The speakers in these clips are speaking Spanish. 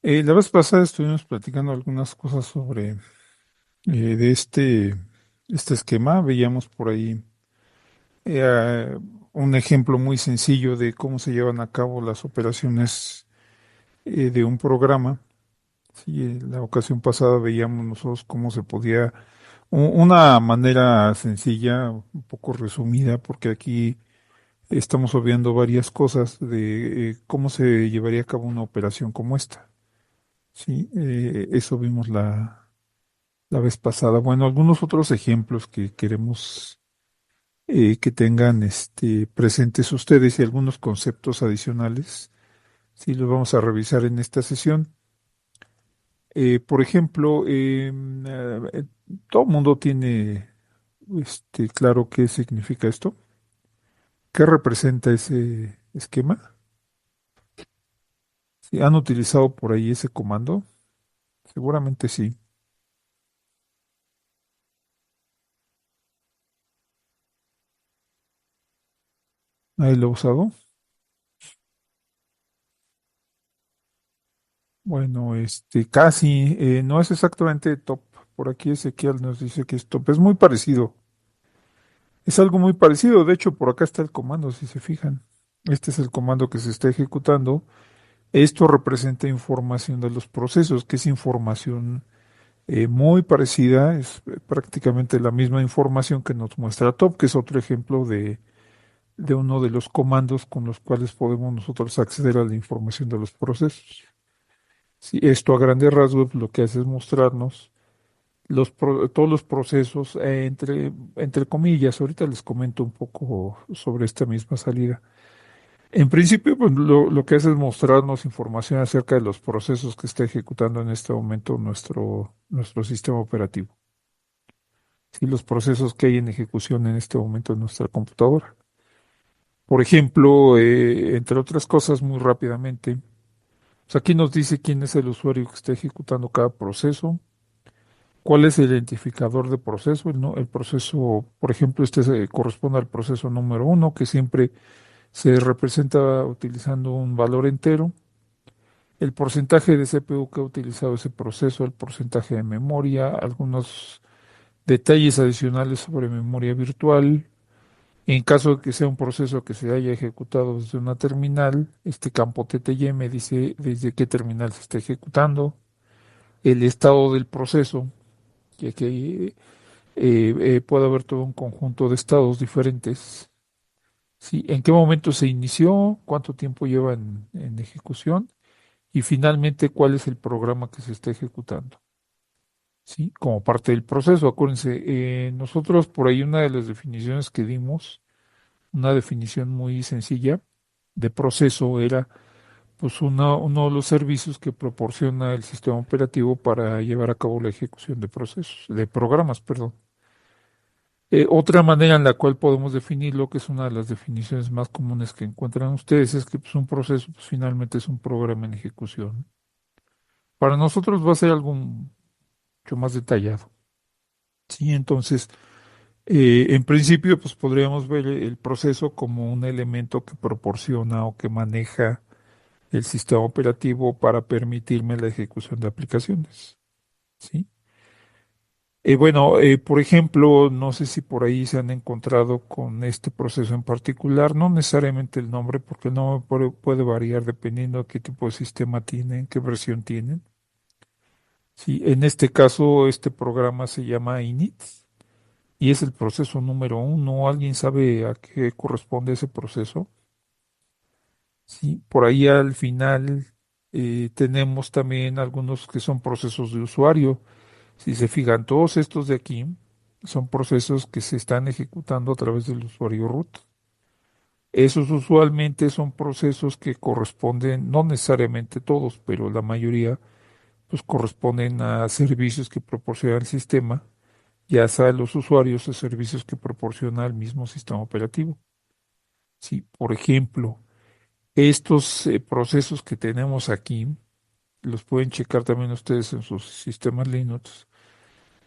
La vez pasada estuvimos platicando algunas cosas sobre de este esquema. Veíamos por ahí eh, un ejemplo muy sencillo de cómo se llevan a cabo las operaciones de un programa. Sí, en la ocasión pasada veíamos nosotros cómo se podía, una manera sencilla, un poco resumida, porque aquí estamos obviando varias cosas de cómo se llevaría a cabo una operación como esta. Sí, eso vimos la vez pasada. Bueno, algunos otros ejemplos que queremos que tengan presentes ustedes y algunos conceptos adicionales, sí los vamos a revisar en esta sesión. Por ejemplo, todo el mundo tiene claro qué significa esto, qué representa ese esquema. ¿Sí han utilizado por ahí ese comando? Seguramente sí. ¿Nadie lo ha usado? Bueno, casi, no es exactamente top. Por aquí Ezequiel nos dice que es top. Es muy parecido. Es algo muy parecido. De hecho, por acá está el comando, si se fijan. Este es el comando que se está ejecutando. Esto representa información de los procesos, que es información muy parecida. Es prácticamente la misma información que nos muestra top, que es otro ejemplo de uno de los comandos con los cuales podemos nosotros acceder a la información de los procesos. Sí, esto a grandes rasgos lo que hace es mostrarnos todos los procesos entre comillas. Ahorita les comento un poco sobre esta misma salida. En principio, pues lo que hace es mostrarnos información acerca de los procesos que está ejecutando en este momento nuestro sistema operativo. Sí, los procesos que hay en ejecución en este momento en nuestra computadora. Por ejemplo, entre otras cosas, muy rápidamente, pues aquí nos dice quién es el usuario que está ejecutando cada proceso. ¿Cuál es el identificador de proceso? El proceso, por ejemplo, corresponde al proceso número uno, que siempre se representa utilizando un valor entero. El porcentaje de CPU que ha utilizado ese proceso, el porcentaje de memoria, algunos detalles adicionales sobre memoria virtual. En caso de que sea un proceso que se haya ejecutado desde una terminal, este campo TTY me dice desde qué terminal se está ejecutando, el estado del proceso, ya que puede haber todo un conjunto de estados diferentes. ¿Sí? ¿En qué momento se inició? ¿Cuánto tiempo lleva en ejecución? Y finalmente, ¿cuál es el programa que se está ejecutando? ¿Sí? Como parte del proceso. Acuérdense, nosotros por ahí una de las definiciones que dimos, una definición muy sencilla de proceso era pues uno de los servicios que proporciona el sistema operativo para llevar a cabo la ejecución de procesos, de programas, perdón. Otra manera en la cual podemos definirlo, que es una de las definiciones más comunes que encuentran ustedes, es que pues, un proceso pues, finalmente es un programa en ejecución. Para nosotros va a ser algo mucho más detallado. Sí, entonces, en principio, pues podríamos ver el proceso como un elemento que proporciona o que maneja el sistema operativo para permitirme la ejecución de aplicaciones. ¿Sí? Bueno, por ejemplo, no sé si por ahí se han encontrado con este proceso en particular, no necesariamente el nombre, porque no puede variar dependiendo de qué tipo de sistema tienen, qué versión tienen. Sí, en este caso, este programa se llama init y es el proceso número uno. ¿Alguien sabe a qué corresponde ese proceso? Sí, por ahí al final tenemos también algunos que son procesos de usuario. Si se fijan, todos estos de aquí son procesos que se están ejecutando a través del usuario root. Esos usualmente son procesos que corresponden, no necesariamente todos, pero la mayoría, pues corresponden a servicios que proporciona el sistema, ya sea los usuarios o servicios que proporciona el mismo sistema operativo. Sí, por ejemplo, estos procesos que tenemos aquí, los pueden checar también ustedes en sus sistemas Linux.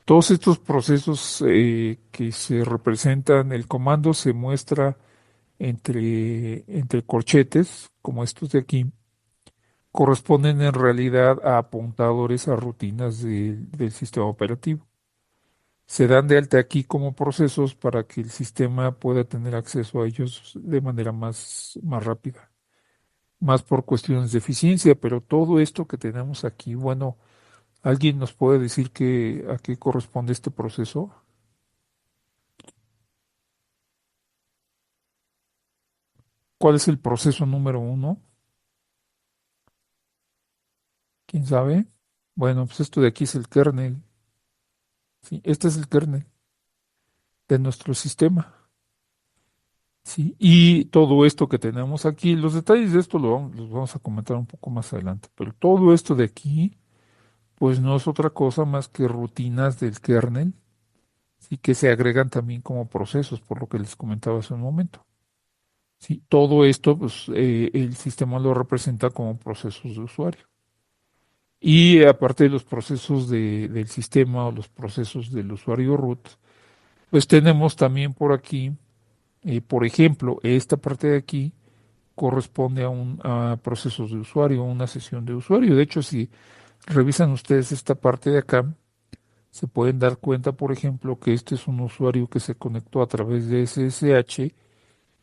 Todos estos procesos que se representan, el comando se muestra entre corchetes, como estos de aquí, corresponden en realidad a apuntadores a rutinas del sistema operativo. Se dan de alta aquí como procesos para que el sistema pueda tener acceso a ellos de manera más rápida, más por cuestiones de eficiencia, pero todo esto que tenemos aquí, bueno, ¿alguien nos puede decir a qué corresponde este proceso? ¿Cuál es el proceso número uno? ¿Quién sabe? Bueno, pues esto de aquí es el kernel, ¿sí? Este es el kernel de nuestro sistema, ¿sí? Y todo esto que tenemos aquí, los detalles de esto los vamos a comentar un poco más adelante, pero todo esto de aquí, pues no es otra cosa más que rutinas del kernel, ¿sí? Que se agregan también como procesos, por lo que les comentaba hace un momento. Sí, todo esto, pues el sistema lo representa como procesos de usuario. Y aparte de los procesos del sistema o los procesos del usuario root, pues tenemos también por aquí, por ejemplo, esta parte de aquí corresponde a procesos de usuario, a una sesión de usuario. De hecho, si revisan ustedes esta parte de acá, se pueden dar cuenta, por ejemplo, que este es un usuario que se conectó a través de SSH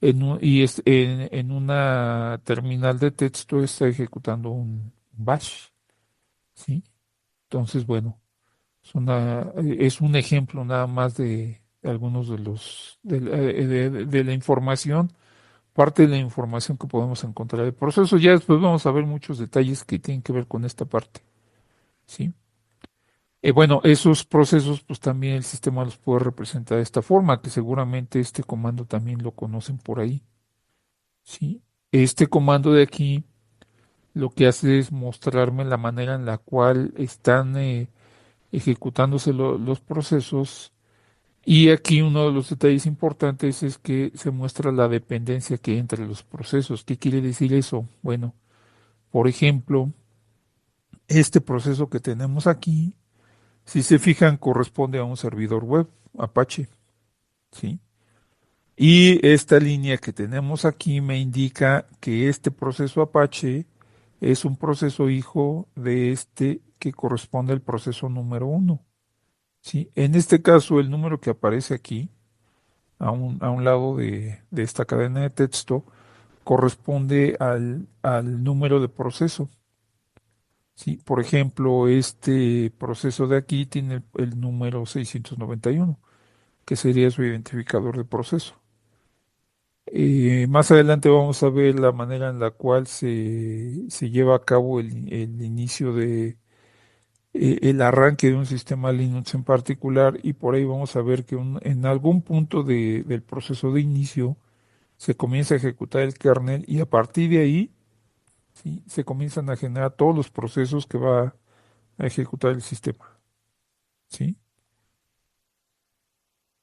en una terminal de texto está ejecutando un bash, ¿sí? Entonces, bueno, es un ejemplo nada más de algunos de la información, parte de la información que podemos encontrar del proceso. Ya después vamos a ver muchos detalles que tienen que ver con esta parte, ¿sí? Bueno, esos procesos, pues también el sistema los puede representar de esta forma, que seguramente este comando también lo conocen por ahí, ¿sí? Este comando de aquí lo que hace es mostrarme la manera en la cual están ejecutándose los procesos. Y aquí uno de los detalles importantes es que se muestra la dependencia que hay entre los procesos. ¿Qué quiere decir eso? Bueno, por ejemplo, este proceso que tenemos aquí, si se fijan, corresponde a un servidor web, Apache, ¿sí? Y esta línea que tenemos aquí me indica que este proceso Apache es un proceso hijo de este que corresponde al proceso número uno, ¿sí? En este caso, el número que aparece aquí, a un lado de esta cadena de texto, corresponde al número de proceso, ¿sí? Por ejemplo, este proceso de aquí tiene el número 691, que sería su identificador de proceso. Más adelante vamos a ver la manera en la cual se lleva a cabo el inicio el arranque de un sistema Linux en particular, y por ahí vamos a ver que en algún punto del proceso de inicio se comienza a ejecutar el kernel y a partir de ahí, ¿sí? Se comienzan a generar todos los procesos que va a ejecutar el sistema, ¿sí?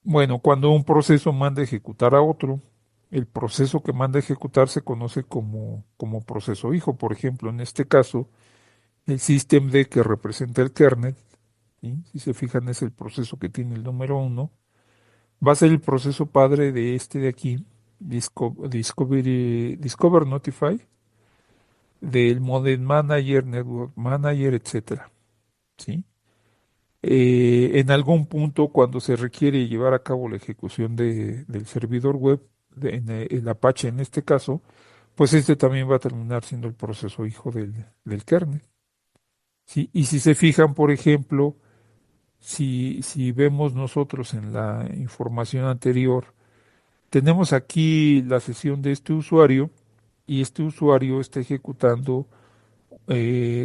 Bueno, cuando un proceso manda a ejecutar a otro, el proceso que manda a ejecutar se conoce como proceso hijo. Por ejemplo, en este caso, el systemd que representa el kernel, ¿sí? Si se fijan, es el proceso que tiene el número uno, va a ser el proceso padre de este de aquí, Discover Notify, del Model Manager, Network Manager, etcétera, ¿sí? En algún punto, cuando se requiere llevar a cabo la ejecución del servidor web, en el Apache en este caso, pues este también va a terminar siendo el proceso hijo del kernel, ¿sí? Y si se fijan, por ejemplo, si vemos nosotros en la información anterior, tenemos aquí la sesión de este usuario y este usuario está ejecutando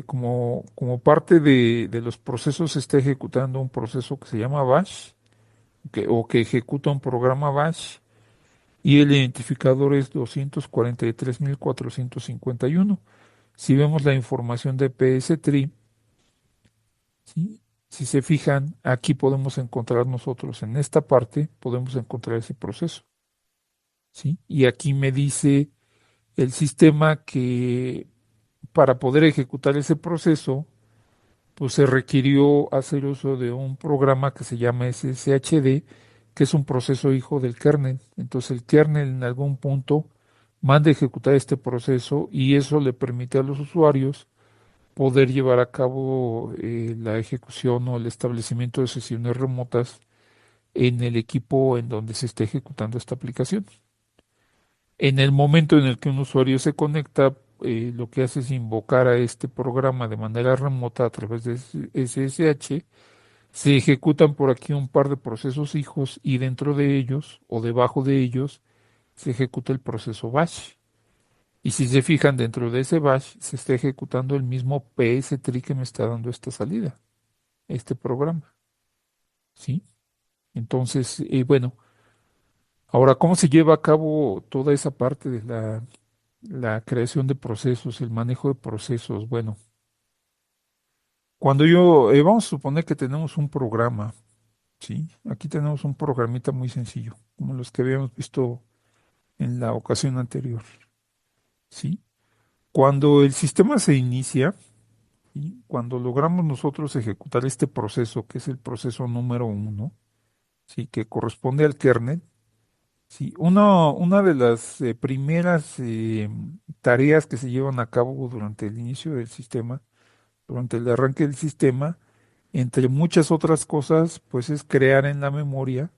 como parte de los procesos, está ejecutando un proceso que se llama bash, o que ejecuta un programa bash, y el identificador es 243.451. Si vemos la información de PS-Tree, ¿sí? Si se fijan, aquí podemos encontrar nosotros, en esta parte, podemos encontrar ese proceso, ¿sí? Y aquí me dice el sistema que para poder ejecutar ese proceso, pues se requirió hacer uso de un programa que se llama SSHD, que es un proceso hijo del kernel. Entonces el kernel en algún punto manda a ejecutar este proceso y eso le permite a los usuarios poder llevar a cabo la ejecución o el establecimiento de sesiones remotas en el equipo en donde se esté ejecutando esta aplicación. En el momento en el que un usuario se conecta, lo que hace es invocar a este programa de manera remota a través de SSH. Se ejecutan por aquí un par de procesos hijos y dentro de ellos o debajo de ellos se ejecuta el proceso bash. Y si se fijan dentro de ese bash se está ejecutando el mismo PS-tree que me está dando esta salida, este programa, ¿sí? Entonces, bueno, ahora, ¿cómo se lleva a cabo toda esa parte de la creación de procesos, el manejo de procesos? Bueno, vamos a suponer que tenemos un programa, ¿sí? Aquí tenemos un programita muy sencillo, como los que habíamos visto en la ocasión anterior, ¿sí? Cuando el sistema se inicia, ¿sí? Cuando logramos nosotros ejecutar este proceso, que es el proceso número uno, ¿sí? Que corresponde al kernel, ¿sí? Una de las primeras tareas que se llevan a cabo durante el inicio del sistema, durante el arranque del sistema, entre muchas otras cosas, pues es crear en la memoria,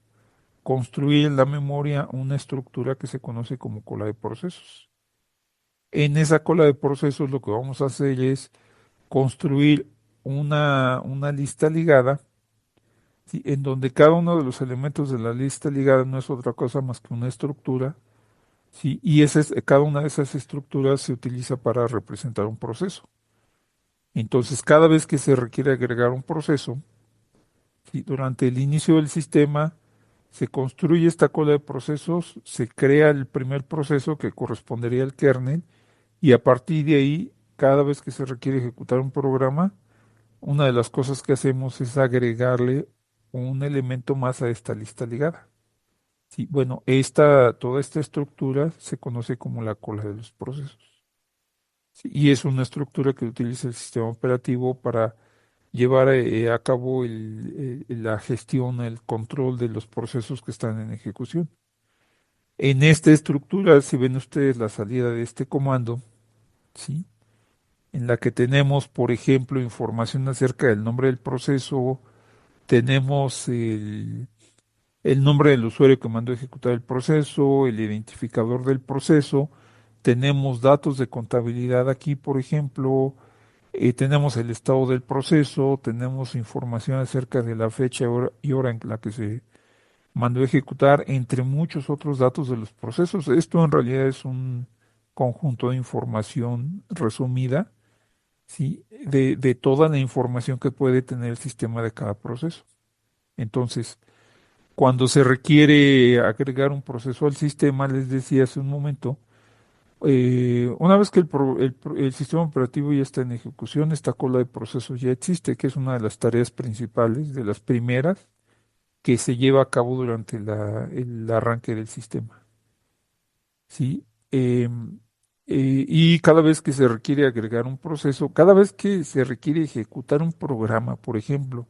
construir en la memoria una estructura que se conoce como cola de procesos. En esa cola de procesos lo que vamos a hacer es construir una lista ligada, ¿sí? En donde cada uno de los elementos de la lista ligada no es otra cosa más que una estructura, ¿sí? Y cada una de esas estructuras se utiliza para representar un proceso. Entonces, cada vez que se requiere agregar un proceso, ¿sí? Durante el inicio del sistema, se construye esta cola de procesos, se crea el primer proceso que correspondería al kernel, y a partir de ahí, cada vez que se requiere ejecutar un programa, una de las cosas que hacemos es agregarle un elemento más a esta lista ligada. Sí, bueno, toda esta estructura se conoce como la cola de los procesos. Sí, y es una estructura que utiliza el sistema operativo para llevar a cabo la gestión, el control de los procesos que están en ejecución. En esta estructura, si ven ustedes la salida de este comando, ¿sí? En la que tenemos, por ejemplo, información acerca del nombre del proceso, tenemos el nombre del usuario que mandó a ejecutar el proceso, el identificador del proceso, tenemos datos de contabilidad aquí, por ejemplo, tenemos el estado del proceso, tenemos información acerca de la fecha y hora en la que se mandó a ejecutar, entre muchos otros datos de los procesos. Esto en realidad es un conjunto de información resumida, ¿sí? De toda la información que puede tener el sistema de cada proceso. Entonces, cuando se requiere agregar un proceso al sistema, les decía hace un momento, una vez que el sistema operativo ya está en ejecución, esta cola de procesos ya existe, que es una de las tareas principales, de las primeras, que se lleva a cabo durante el arranque del sistema. ¿Sí? Y cada vez que se requiere agregar un proceso, cada vez que se requiere ejecutar un programa, por ejemplo,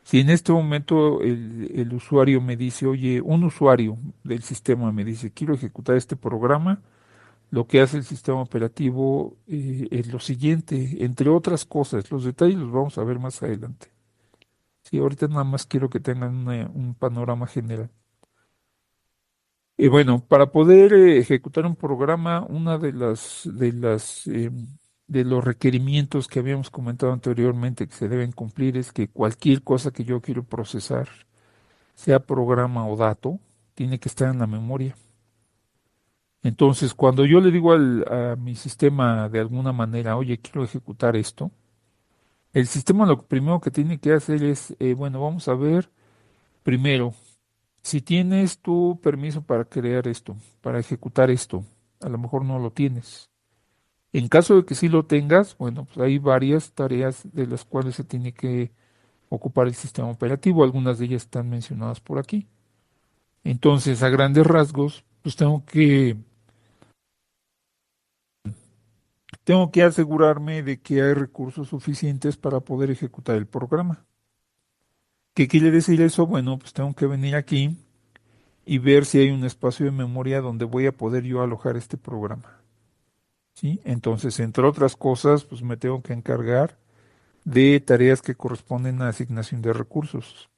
si en este momento el usuario me dice, oye, un usuario del sistema me dice, quiero ejecutar este programa, lo que hace el sistema operativo es lo siguiente, entre otras cosas, los detalles los vamos a ver más adelante. Sí, ahorita nada más quiero que tengan un panorama general. Y bueno, para poder ejecutar un programa, una de los requerimientos que habíamos comentado anteriormente que se deben cumplir es que cualquier cosa que yo quiero procesar, sea programa o dato, tiene que estar en la memoria. Entonces, cuando yo le digo a mi sistema de alguna manera, oye, quiero ejecutar esto, el sistema lo primero que tiene que hacer es, bueno, vamos a ver primero, si tienes tu permiso para crear esto, para ejecutar esto, a lo mejor no lo tienes. En caso de que sí lo tengas, bueno, pues hay varias tareas de las cuales se tiene que ocupar el sistema operativo, algunas de ellas están mencionadas por aquí. Entonces, a grandes rasgos, pues tengo que asegurarme de que hay recursos suficientes para poder ejecutar el programa. ¿Qué quiere decir eso? Bueno, pues tengo que venir aquí y ver si hay un espacio de memoria donde voy a poder yo alojar este programa. ¿sí? Entonces, entre otras cosas, pues me tengo que encargar de tareas que corresponden a asignación de recursos,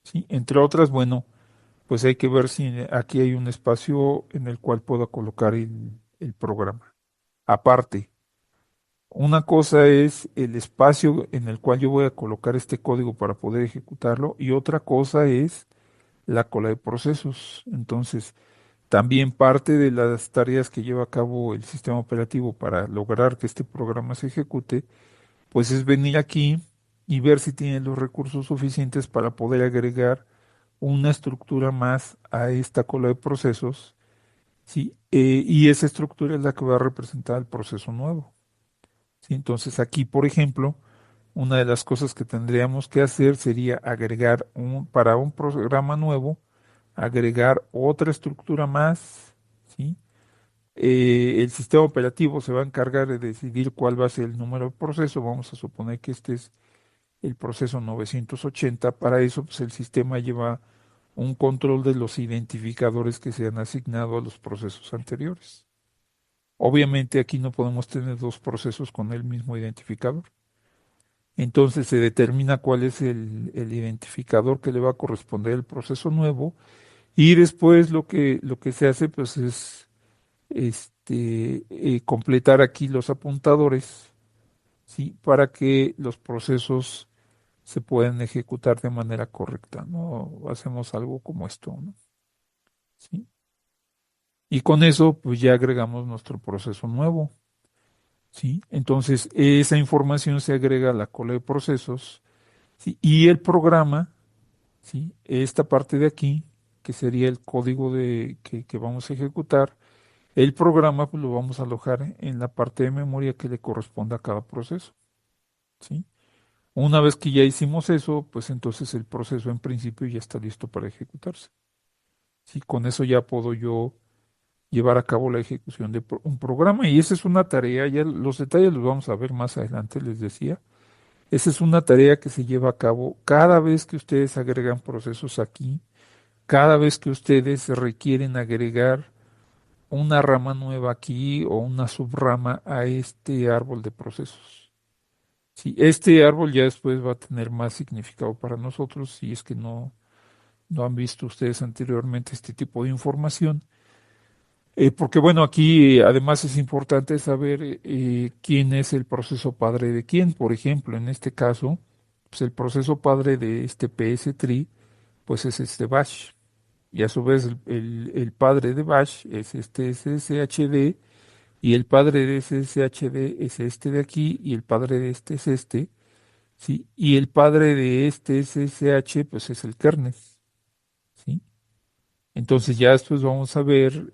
¿sí? Entre otras, bueno, pues hay que ver si aquí hay un espacio en el cual pueda colocar el programa. Aparte, una cosa es el espacio en el cual yo voy a colocar este código para poder ejecutarlo y otra cosa es la cola de procesos. Entonces, también parte de las tareas que lleva a cabo el sistema operativo para lograr que este programa se ejecute, pues es venir aquí y ver si tiene los recursos suficientes para poder agregar una estructura más a esta cola de procesos, ¿sí? Y esa estructura es la que va a representar el proceso nuevo, ¿sí? Entonces aquí, por ejemplo, una de las cosas que tendríamos que hacer sería agregar para un programa nuevo, agregar otra estructura más, ¿sí? El sistema operativo se va a encargar de decidir cuál va a ser el número de proceso. Vamos a suponer que este es el proceso 980. Para eso, pues el sistema lleva un control de los identificadores que se han asignado a los procesos anteriores. Obviamente aquí no podemos tener dos procesos con el mismo identificador. Entonces se determina cuál es el identificador que le va a corresponder al proceso nuevo y después lo que se hace pues es completar aquí los apuntadores, ¿sí? Para que los procesos se puedan ejecutar de manera correcta, ¿no? Hacemos algo como esto, ¿no? ¿Sí? Y con eso, pues ya agregamos nuestro proceso nuevo, ¿sí? Entonces, esa información se agrega a la cola de procesos, ¿sí? Y el programa, ¿sí? Esta parte de aquí, que sería el código que vamos a ejecutar, el programa pues, lo vamos a alojar en la parte de memoria que le corresponde a cada proceso, ¿sí? Una vez que ya hicimos eso, pues entonces el proceso en principio ya está listo para ejecutarse. ¿Sí? Con eso ya puedo yo llevar a cabo la ejecución de un programa y esa es una tarea, ya los detalles los vamos a ver más adelante, les decía. Esa es una tarea que se lleva a cabo cada vez que ustedes agregan procesos aquí, cada vez que ustedes requieren agregar una rama nueva aquí o una subrama a este árbol de procesos. Sí, este árbol ya después va a tener más significado para nosotros si es que no han visto ustedes anteriormente este tipo de información. Porque bueno, aquí además es importante saber quién es el proceso padre de quién. Por ejemplo, en este caso, pues el proceso padre de este PS-Tree, pues es este bash. Y a su vez el padre de bash es este SSHD y el padre de SSHD es este de aquí y el padre de este es este, ¿sí? Y el padre de este SSH pues es el kernel, ¿sí? Entonces ya después vamos a ver,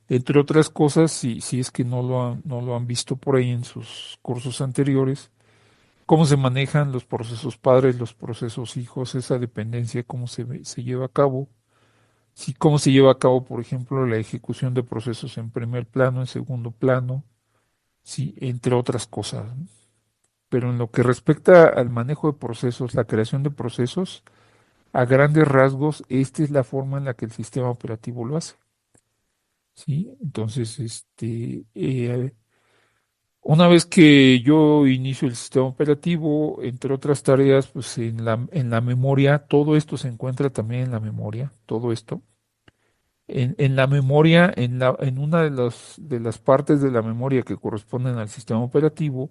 entre otras cosas, si es que no lo han visto por ahí en sus cursos anteriores, cómo se manejan los procesos padres, los procesos hijos, esa dependencia, cómo se lleva a cabo, sí, cómo se lleva a cabo, por ejemplo, la ejecución de procesos en primer plano, en segundo plano, sí, entre otras cosas, ¿no? Pero en lo que respecta al manejo de procesos, la creación de procesos, a grandes rasgos, esta es la forma en la que el sistema operativo lo hace. ¿Sí? Entonces, una vez que yo inicio el sistema operativo, entre otras tareas, pues en la memoria, todo esto se encuentra también en la memoria, todo esto. En la memoria, en una de las partes de la memoria que corresponden al sistema operativo,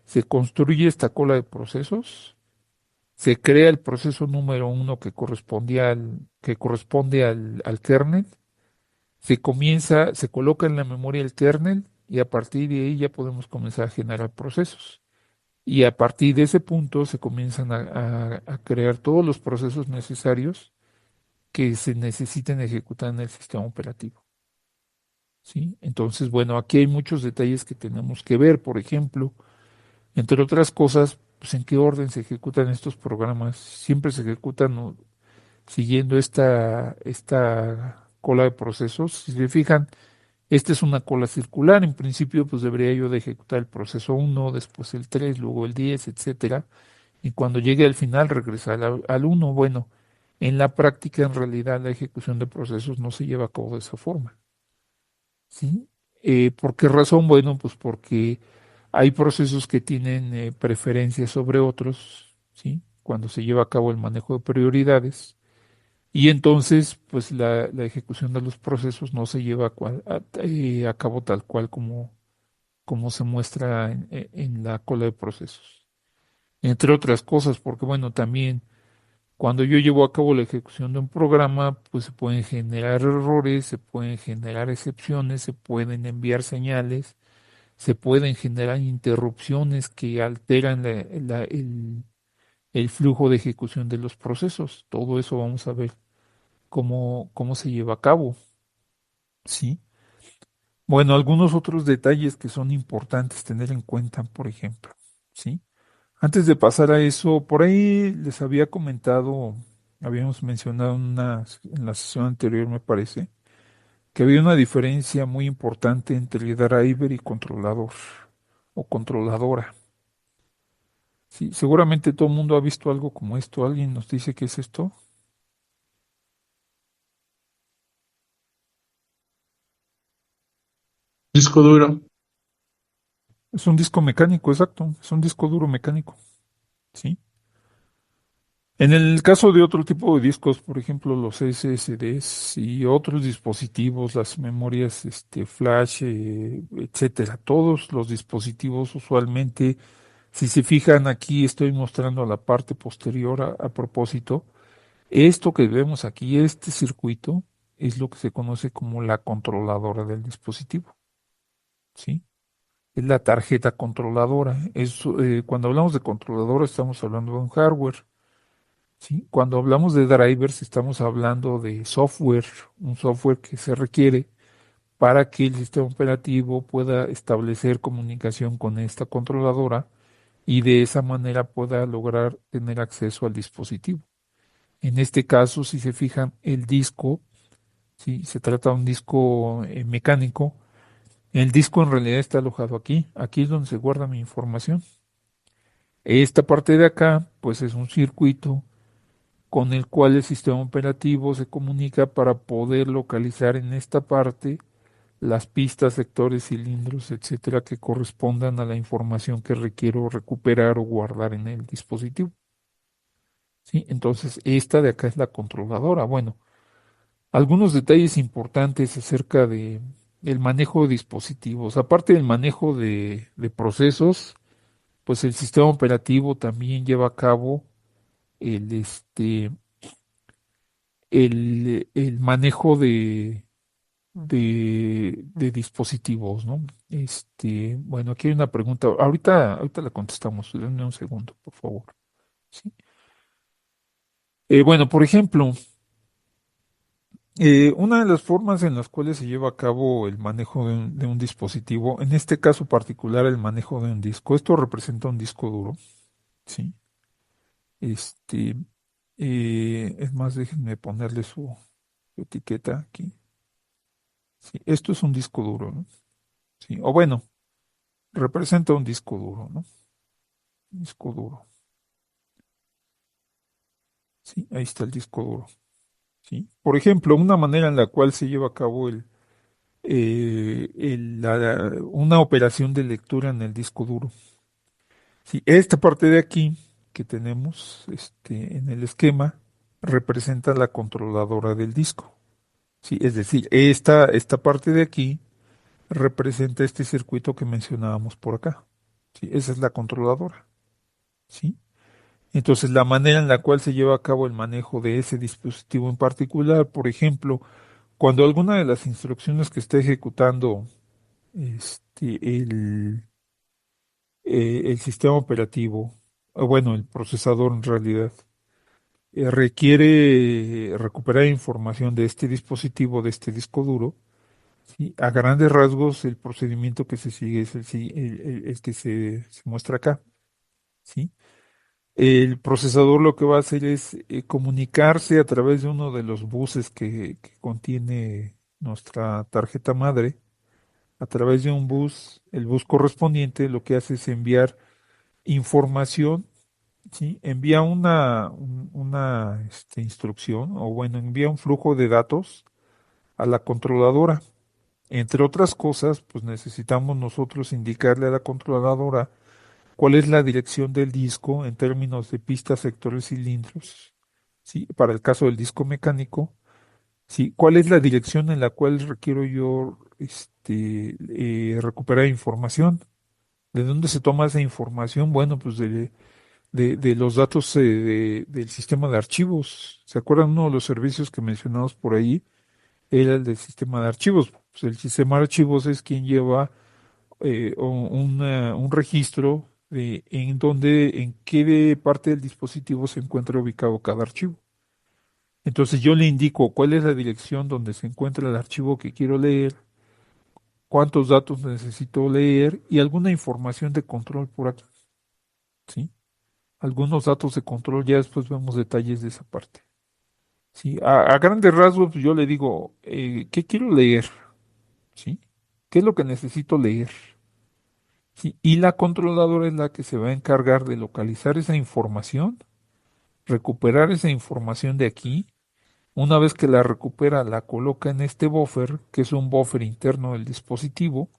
se construye esta cola de procesos, se crea el proceso número uno que corresponde al kernel, se coloca en la memoria el kernel y a partir de ahí ya podemos comenzar a generar procesos. Y a partir de ese punto se comienzan a crear todos los procesos necesarios que se necesiten ejecutar en el sistema operativo. ¿Sí? Entonces, bueno, aquí hay muchos detalles que tenemos que ver. Por ejemplo, entre otras cosas, pues en qué orden se ejecutan estos programas. Siempre se ejecutan siguiendo esta cola de procesos. Si se fijan, esta es una cola circular. En principio, pues debería yo de ejecutar el proceso uno, después el 3, luego el 10, etcétera. Y cuando llegue al final, regresar al 1. Bueno, en la práctica, en realidad, la ejecución de procesos no se lleva a cabo de esa forma. ¿Sí? ¿Por qué razón? Bueno, pues porque hay procesos que tienen preferencia sobre otros, ¿sí? Cuando se lleva a cabo el manejo de prioridades. Y entonces, pues la ejecución de los procesos no se lleva a cabo tal cual como se muestra en la cola de procesos. Entre otras cosas, porque bueno, también cuando yo llevo a cabo la ejecución de un programa, pues se pueden generar errores, se pueden generar excepciones, se pueden enviar señales, se pueden generar interrupciones que alteran el flujo de ejecución de los procesos. Todo eso vamos a ver cómo se lleva a cabo, ¿sí? Bueno, algunos otros detalles que son importantes tener en cuenta, por ejemplo, ¿sí? Antes de pasar a eso, por ahí les había comentado, habíamos mencionado en la sesión anterior, me parece, que había una diferencia muy importante entre driver y controlador o controladora. Sí, seguramente todo el mundo ha visto algo como esto. ¿Alguien nos dice qué es esto? Disco duro. Es un disco mecánico, exacto. Es un disco duro mecánico. ¿Sí? En el caso de otro tipo de discos, por ejemplo, los SSDs y otros dispositivos, las memorias flash, etcétera, todos los dispositivos usualmente, si se fijan aquí, estoy mostrando la parte posterior a propósito. Esto que vemos aquí, este circuito, es lo que se conoce como la controladora del dispositivo, ¿sí? Es la tarjeta controladora. Cuando hablamos de controladora, estamos hablando de un hardware. ¿Sí? Cuando hablamos de drivers, estamos hablando de software, un software que se requiere para que el sistema operativo pueda establecer comunicación con esta controladora y de esa manera pueda lograr tener acceso al dispositivo. En este caso, si se fijan, el disco, si se trata de un disco mecánico, el disco en realidad está alojado aquí. Aquí es donde se guarda mi información. Esta parte de acá, pues es un circuito con el cual el sistema operativo se comunica para poder localizar en esta parte las pistas, sectores, cilindros, etcétera, que correspondan a la información que requiero recuperar o guardar en el dispositivo. ¿Sí? Entonces, esta de acá es la controladora. Bueno, algunos detalles importantes acerca de el manejo de dispositivos. Aparte del manejo de procesos, pues el sistema operativo también lleva a cabo el, el manejo de dispositivos, ¿no? Bueno, aquí hay una pregunta. Ahorita la contestamos. Denme un segundo, por favor. ¿Sí? Bueno, por ejemplo, una de las formas en las cuales se lleva a cabo el manejo de un dispositivo, en este caso particular, el manejo de un disco, esto representa un disco duro, ¿sí? Este, es más, déjenme ponerle su etiqueta aquí. Sí, esto es un disco duro, ¿no? Sí, o bueno, representa un disco duro, ¿no? Disco duro. Sí, ahí está el disco duro. Sí. Por ejemplo, una manera en la cual se lleva a cabo una operación de lectura en el disco duro. Sí, esta parte de aquí que tenemos en el esquema representa la controladora del disco. Sí, es decir, esta parte de aquí representa este circuito que mencionábamos por acá. Sí, esa es la controladora. ¿Sí? Entonces, la manera en la cual se lleva a cabo el manejo de ese dispositivo en particular, por ejemplo, cuando alguna de las instrucciones que está ejecutando este, el, el sistema operativo, o bueno, el procesador en realidad, requiere recuperar información de este dispositivo, de este disco duro, ¿sí? A grandes rasgos, el procedimiento que se sigue es el que se muestra acá, ¿sí? El procesador lo que va a hacer es comunicarse a través de uno de los buses que contiene nuestra tarjeta madre. A través de un bus, el bus correspondiente lo que hace es enviar información, ¿sí? Envía una instrucción o bueno, envía un flujo de datos a la controladora. Entre otras cosas, pues necesitamos nosotros indicarle a la controladora cuál es la dirección del disco en términos de pistas, sectores, cilindros, ¿sí? Para el caso del disco mecánico, ¿sí? ¿Cuál es la dirección en la cual requiero yo recuperar información? ¿De dónde se toma esa información? Bueno, pues de los datos del sistema de archivos. ¿Se acuerdan? Uno de los servicios que mencionamos por ahí era el del sistema de archivos. Pues el sistema de archivos es quien lleva un registro de en qué parte del dispositivo se encuentra ubicado cada archivo. Entonces yo le indico cuál es la dirección donde se encuentra el archivo que quiero leer, cuántos datos necesito leer y alguna información de control por aquí, ¿sí? Algunos datos de control, ya después vemos detalles de esa parte. Sí, a grandes rasgos pues, yo le digo, ¿qué quiero leer? ¿Sí? ¿Qué es lo que necesito leer? Sí, y la controladora es la que se va a encargar de localizar esa información, recuperar esa información de aquí. Una vez que la recupera, la coloca en este buffer, que es un buffer interno del dispositivo.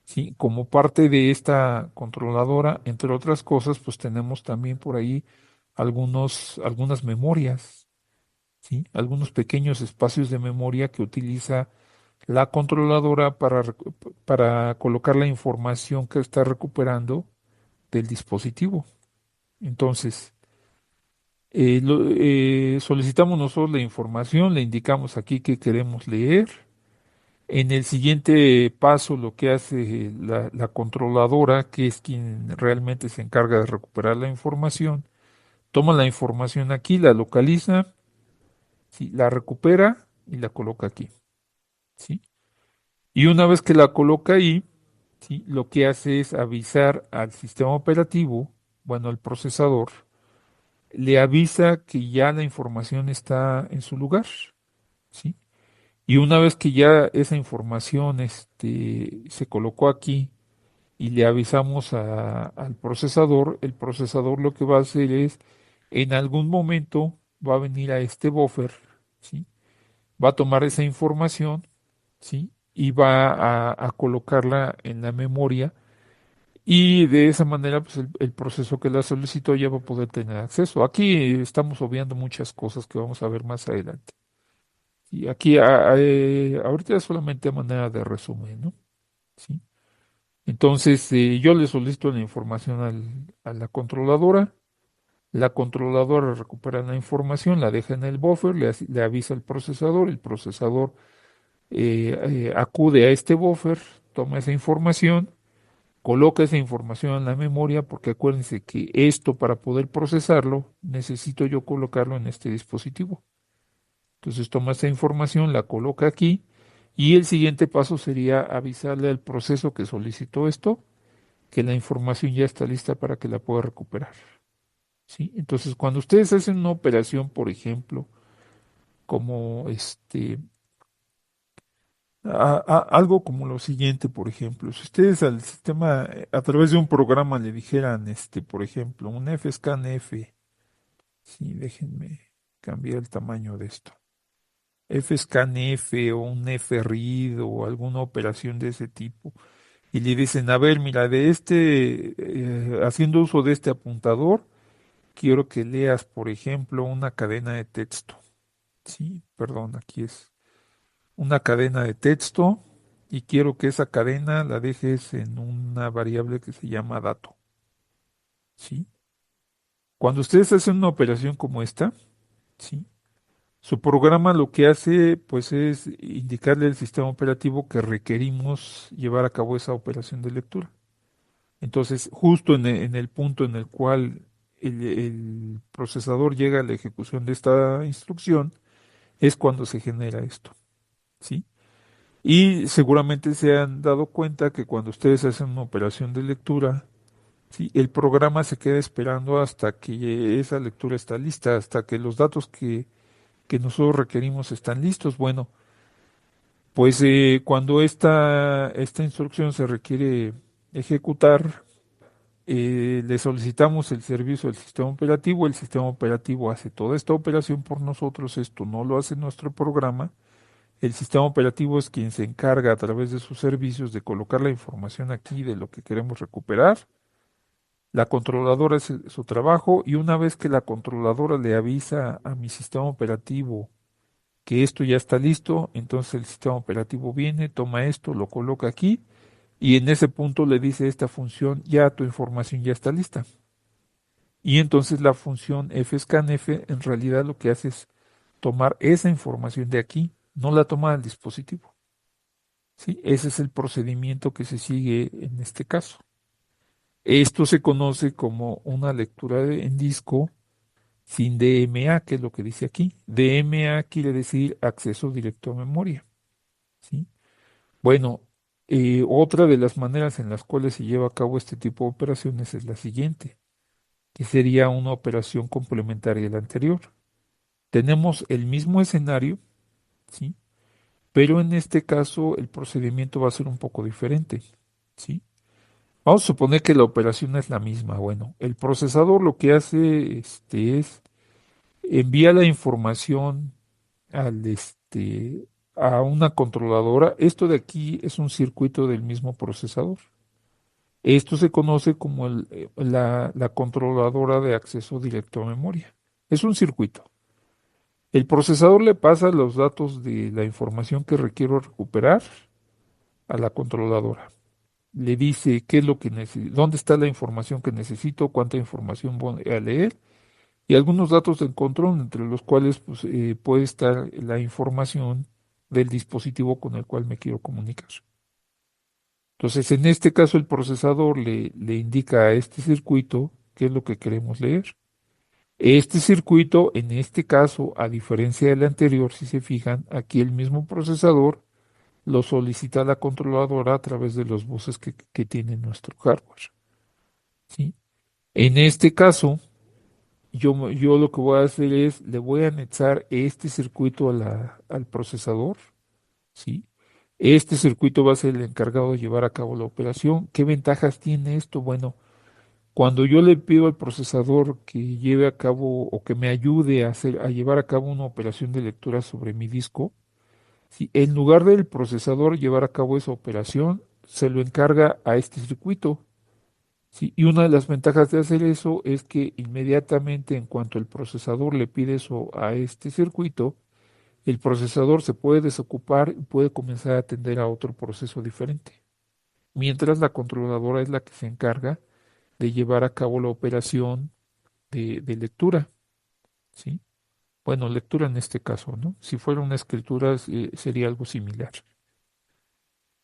Sí, como parte de esta controladora, entre otras cosas, pues tenemos también por ahí algunas memorias, ¿sí? Algunos pequeños espacios de memoria que utiliza la controladora para colocar la información que está recuperando del dispositivo. Entonces, solicitamos nosotros la información, le indicamos aquí que queremos leer. En el siguiente paso, lo que hace la controladora, que es quien realmente se encarga de recuperar la información, toma la información aquí, la localiza, ¿sí? La recupera y la coloca aquí, ¿sí? Y una vez que la coloca ahí, ¿sí? Lo que hace es avisar al sistema operativo, bueno, al procesador, le avisa que ya la información está en su lugar, ¿sí? Y una vez que ya esa información se colocó aquí y le avisamos al procesador, el procesador lo que va a hacer es, en algún momento va a venir a este buffer, ¿sí? Va a tomar esa información, ¿sí? Y va a colocarla en la memoria y de esa manera, pues el proceso que la solicitó ya va a poder tener acceso. Aquí estamos obviando muchas cosas que vamos a ver más adelante. Y aquí, ahorita es solamente a manera de resumen, ¿no? Sí. Entonces, yo le solicito la información a la controladora. La controladora recupera la información, la deja en el buffer, le avisa al procesador. El procesador acude a este buffer, toma esa información, coloca esa información en la memoria, porque acuérdense que esto para poder procesarlo, necesito yo colocarlo en este dispositivo. Entonces toma esa información, la coloca aquí y el siguiente paso sería avisarle al proceso que solicitó esto que la información ya está lista para que la pueda recuperar. ¿Sí? Entonces, cuando ustedes hacen una operación, por ejemplo, como algo como lo siguiente, por ejemplo, si ustedes al sistema a través de un programa le dijeran, por ejemplo, un FSCAN F, sí, déjenme cambiar el tamaño de esto. FSCAN F o un FRID o alguna operación de ese tipo. Y le dicen, a ver, mira, haciendo uso de este apuntador, quiero que leas, por ejemplo, una cadena de texto. Sí, perdón, aquí es una cadena de texto y quiero que esa cadena la dejes en una variable que se llama dato. Sí. Cuando ustedes hacen una operación como esta, sí, su programa lo que hace, pues, es indicarle al sistema operativo que requerimos llevar a cabo esa operación de lectura. Entonces, justo en el punto en el cual el procesador llega a la ejecución de esta instrucción, es cuando se genera esto, ¿sí? Y seguramente se han dado cuenta que cuando ustedes hacen una operación de lectura, ¿sí? El programa se queda esperando hasta que esa lectura está lista, hasta que los datos que nosotros requerimos están listos. Bueno, pues cuando esta instrucción se requiere ejecutar, le solicitamos el servicio del sistema operativo, el sistema operativo hace toda esta operación por nosotros, esto no lo hace nuestro programa, El sistema operativo es quien se encarga a través de sus servicios de colocar la información aquí de lo que queremos recuperar. La controladora es su trabajo y una vez que la controladora le avisa a mi sistema operativo que esto ya está listo, entonces el sistema operativo viene, toma esto, lo coloca aquí y en ese punto le dice esta función, ya tu información ya está lista. Y entonces la función fscanf en realidad lo que hace es tomar esa información de aquí, no la toma del dispositivo. ¿Sí? Ese es el procedimiento que se sigue en este caso. Esto se conoce como una lectura en disco sin DMA, que es lo que dice aquí. DMA quiere decir acceso directo a memoria. ¿Sí? Bueno, otra de las maneras en las cuales se lleva a cabo este tipo de operaciones es la siguiente, que sería una operación complementaria a la anterior. Tenemos el mismo escenario, ¿sí? Pero en este caso el procedimiento va a ser un poco diferente, ¿sí? Vamos a suponer que la operación es la misma. Bueno, el procesador lo que hace es envía la información al a una controladora. Esto de aquí es un circuito del mismo procesador. Esto se conoce como la controladora de acceso directo a memoria. Es un circuito. El procesador le pasa los datos de la información que requiero recuperar a la controladora. Le dice qué es lo que necesito, dónde está la información que necesito, cuánta información voy a leer y algunos datos de control, entre los cuales pues, puede estar la información del dispositivo con el cual me quiero comunicar. Entonces, en este caso, el procesador le indica a este circuito qué es lo que queremos leer. Este circuito, en este caso, a diferencia del anterior, si se fijan, aquí el mismo procesador lo solicita a la controladora a través de los buses que tiene nuestro hardware. ¿Sí? En este caso, yo lo que voy a hacer es, le voy a anexar este circuito a al procesador, ¿sí? Este circuito va a ser el encargado de llevar a cabo la operación. ¿Qué ventajas tiene esto? Bueno, cuando yo le pido al procesador que lleve a cabo o que me ayude a llevar a cabo una operación de lectura sobre mi disco, ¿sí? En lugar del procesador llevar a cabo esa operación, se lo encarga a este circuito. Sí, y una de las ventajas de hacer eso es que inmediatamente en cuanto el procesador le pide eso a este circuito, el procesador se puede desocupar y puede comenzar a atender a otro proceso diferente, mientras la controladora es la que se encarga de llevar a cabo la operación de lectura, ¿sí? Bueno, lectura en este caso, ¿no? Si fuera una escritura, sería algo similar.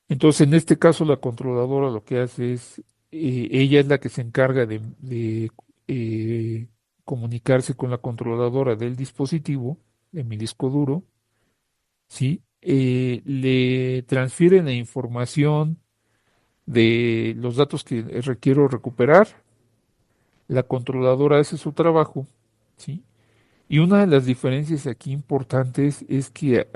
Entonces, en este caso, la controladora lo que hace es, ella es la que se encarga de comunicarse con la controladora del dispositivo, de mi disco duro, ¿sí? Le transfiere la información de los datos que requiero recuperar, la controladora hace su trabajo, ¿sí? Y una de las diferencias aquí importantes es que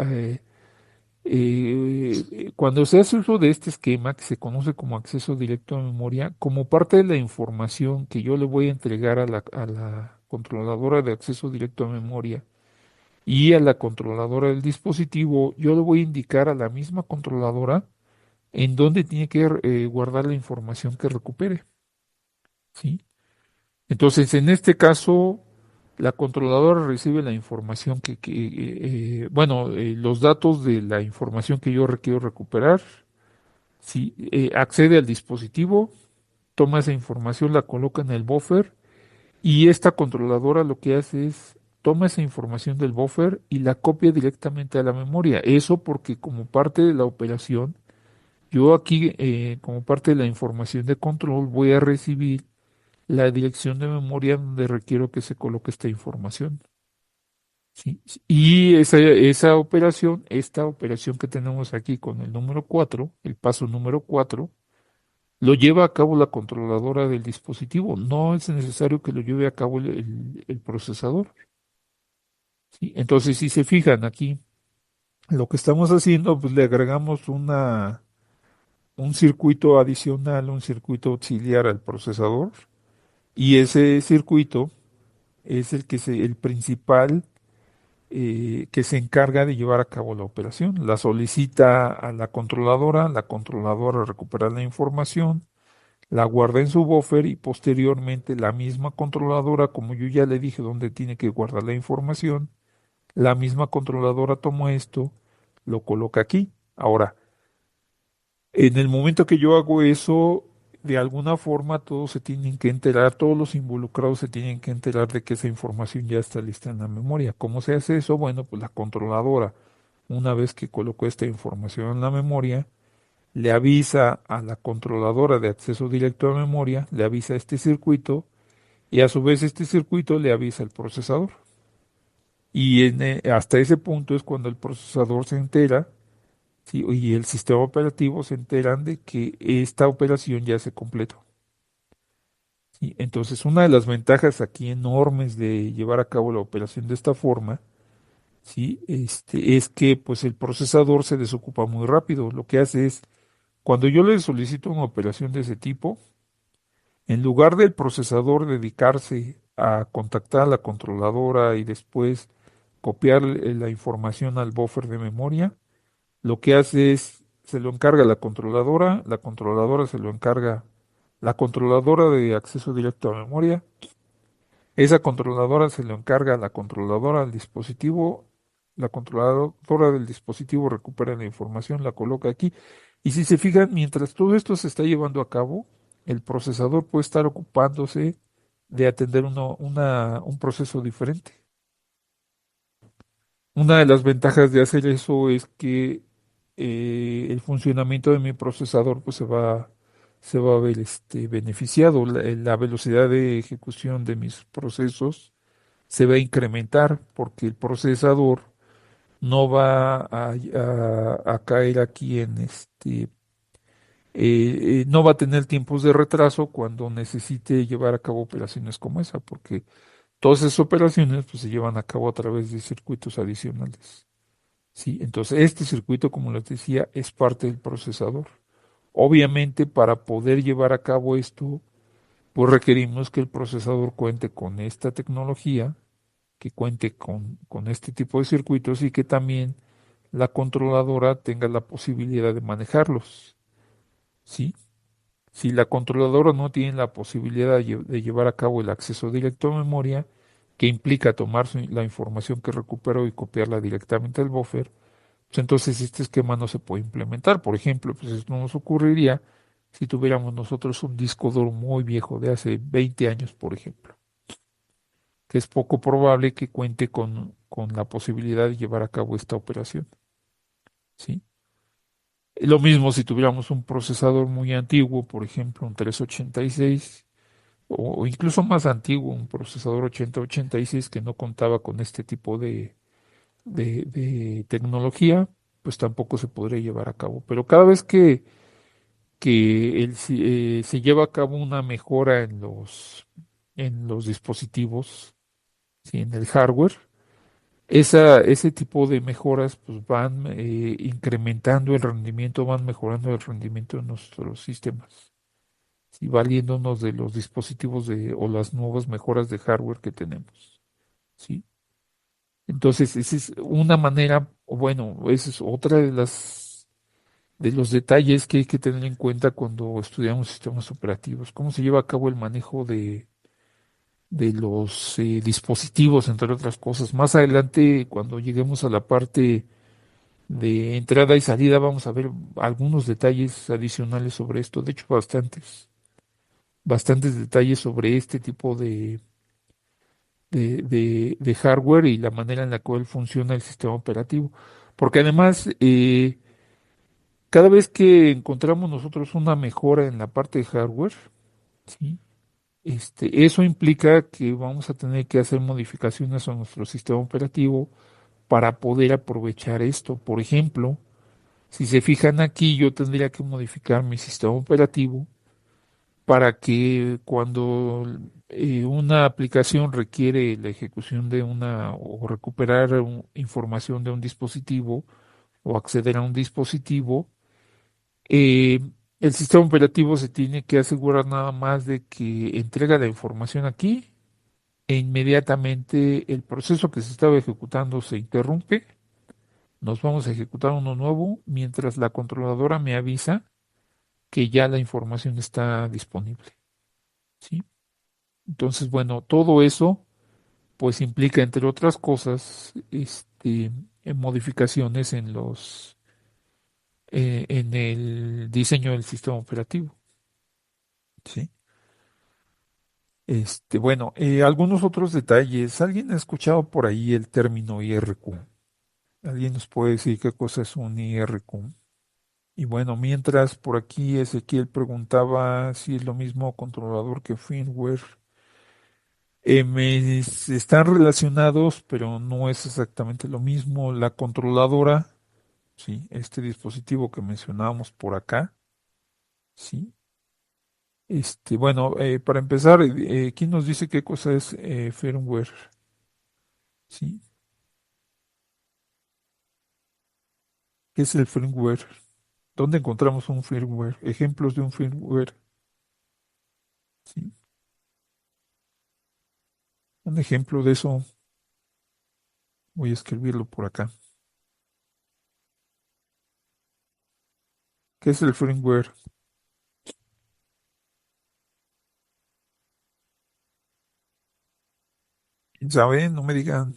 cuando se hace uso de este esquema que se conoce como acceso directo a memoria, como parte de la información que yo le voy a entregar a a la controladora de acceso directo a memoria y a la controladora del dispositivo, yo le voy a indicar a la misma controladora en dónde tiene que guardar la información que recupere, ¿sí? Entonces, en este caso, la controladora recibe la información bueno, los datos de la información que yo requiero recuperar. Si accede al dispositivo, toma esa información, la coloca en el buffer y esta controladora lo que hace es toma esa información del buffer y la copia directamente a la memoria. Eso porque como parte de la operación, yo aquí como parte de la información de control voy a recibir la dirección de memoria donde requiero que se coloque esta información. ¿Sí? Y esa operación, esta operación que tenemos aquí con el número 4, el paso número 4, lo lleva a cabo la controladora del dispositivo. No es necesario que lo lleve a cabo el procesador. ¿Sí? Entonces, si se fijan aquí, lo que estamos haciendo, pues le agregamos un circuito adicional, un circuito auxiliar al procesador, y ese circuito es el principal que se encarga de llevar a cabo la operación. La solicita a la controladora recupera la información, la guarda en su buffer y posteriormente la misma controladora, como yo ya le dije dónde tiene que guardar la información, la misma controladora toma esto, lo coloca aquí. Ahora, en el momento que yo hago eso, de alguna forma todos se tienen que enterar, todos los involucrados se tienen que enterar de que esa información ya está lista en la memoria. ¿Cómo se hace eso? Bueno, pues la controladora, una vez que colocó esta información en la memoria, le avisa a la controladora de acceso directo a memoria, le avisa a este circuito y a su vez este circuito le avisa al procesador. Y hasta ese punto es cuando el procesador se entera, ¿sí? Y el sistema operativo se enteran de que esta operación ya se completó. ¿Sí? Entonces, una de las ventajas aquí enormes de llevar a cabo la operación de esta forma, ¿sí? Es que pues el procesador se desocupa muy rápido. Lo que hace es, cuando yo le solicito una operación de ese tipo, en lugar del procesador dedicarse a contactar a la controladora y después copiar la información al buffer de memoria, lo que hace es, se lo encarga la controladora se lo encarga la controladora de acceso directo a memoria, esa controladora se lo encarga a la controladora del dispositivo, la controladora del dispositivo recupera la información, la coloca aquí, y si se fijan, mientras todo esto se está llevando a cabo, el procesador puede estar ocupándose de atender un proceso diferente. Una de las ventajas de hacer eso es que el funcionamiento de mi procesador pues se va a ver beneficiado. La velocidad de ejecución de mis procesos se va a incrementar porque el procesador no va a caer aquí en no va a tener tiempos de retraso cuando necesite llevar a cabo operaciones como esa, porque todas esas operaciones pues, se llevan a cabo a través de circuitos adicionales. Sí, entonces este circuito, como les decía, es parte del procesador. Obviamente, para poder llevar a cabo esto, pues requerimos que el procesador cuente con esta tecnología, que cuente con este tipo de circuitos y que también la controladora tenga la posibilidad de manejarlos. ¿Sí? Si la controladora no tiene la posibilidad de llevar a cabo el acceso directo a memoria, que implica tomar la información que recuperó y copiarla directamente al buffer, pues entonces este esquema no se puede implementar. Por ejemplo, pues esto nos ocurriría si tuviéramos nosotros un disco duro muy viejo de hace 20 años, por ejemplo, que es poco probable que cuente con la posibilidad de llevar a cabo esta operación. ¿Sí? Lo mismo si tuviéramos un procesador muy antiguo, por ejemplo, un 386 o incluso más antiguo, un procesador 8086 que no contaba con este tipo de tecnología, pues tampoco se podría llevar a cabo. Pero cada vez que se lleva a cabo una mejora en los dispositivos, ¿sí? En el hardware, ese tipo de mejoras pues van incrementando el rendimiento, van mejorando el rendimiento de nuestros sistemas, ¿sí? Valiéndonos de los dispositivos o las nuevas mejoras de hardware que tenemos, ¿sí? Entonces, esa es una manera, o bueno, esa es otra de los detalles que hay que tener en cuenta cuando estudiamos sistemas operativos, cómo se lleva a cabo el manejo de los dispositivos, entre otras cosas. Más adelante, cuando lleguemos a la parte de entrada y salida, vamos a ver algunos detalles adicionales sobre esto, de hecho, bastantes detalles sobre este tipo de hardware y la manera en la cual funciona el sistema operativo. Porque además, cada vez que encontramos nosotros una mejora en la parte de hardware, ¿sí? Eso implica que vamos a tener que hacer modificaciones a nuestro sistema operativo para poder aprovechar esto. Por ejemplo, si se fijan aquí, yo tendría que modificar mi sistema operativo para que cuando una aplicación requiere la ejecución de o recuperar información de un dispositivo o acceder a un dispositivo, eh, el sistema operativo se tiene que asegurar nada más de que entrega la información aquí e inmediatamente el proceso que se estaba ejecutando se interrumpe, nos vamos a ejecutar uno nuevo mientras la controladora me avisa que ya la información está disponible, ¿sí? Entonces, bueno, todo eso pues implica, entre otras cosas, en modificaciones en el diseño del sistema operativo, ¿sí? Bueno, algunos otros detalles. ¿Alguien ha escuchado por ahí el término IRQ? ¿Alguien nos puede decir qué cosa es un IRQ? Y bueno, mientras por aquí Ezequiel preguntaba si es lo mismo controlador que firmware. Están relacionados, pero no es exactamente lo mismo. La controladora, sí, este dispositivo que mencionábamos por acá, sí. Bueno, para empezar, ¿quién nos dice qué cosa es firmware? Sí, ¿qué es el firmware? ¿Dónde encontramos un firmware? Ejemplos de un firmware, sí. Un ejemplo de eso, voy a escribirlo por acá. ¿Qué es el firmware? ¿Quién sabe? No me digan.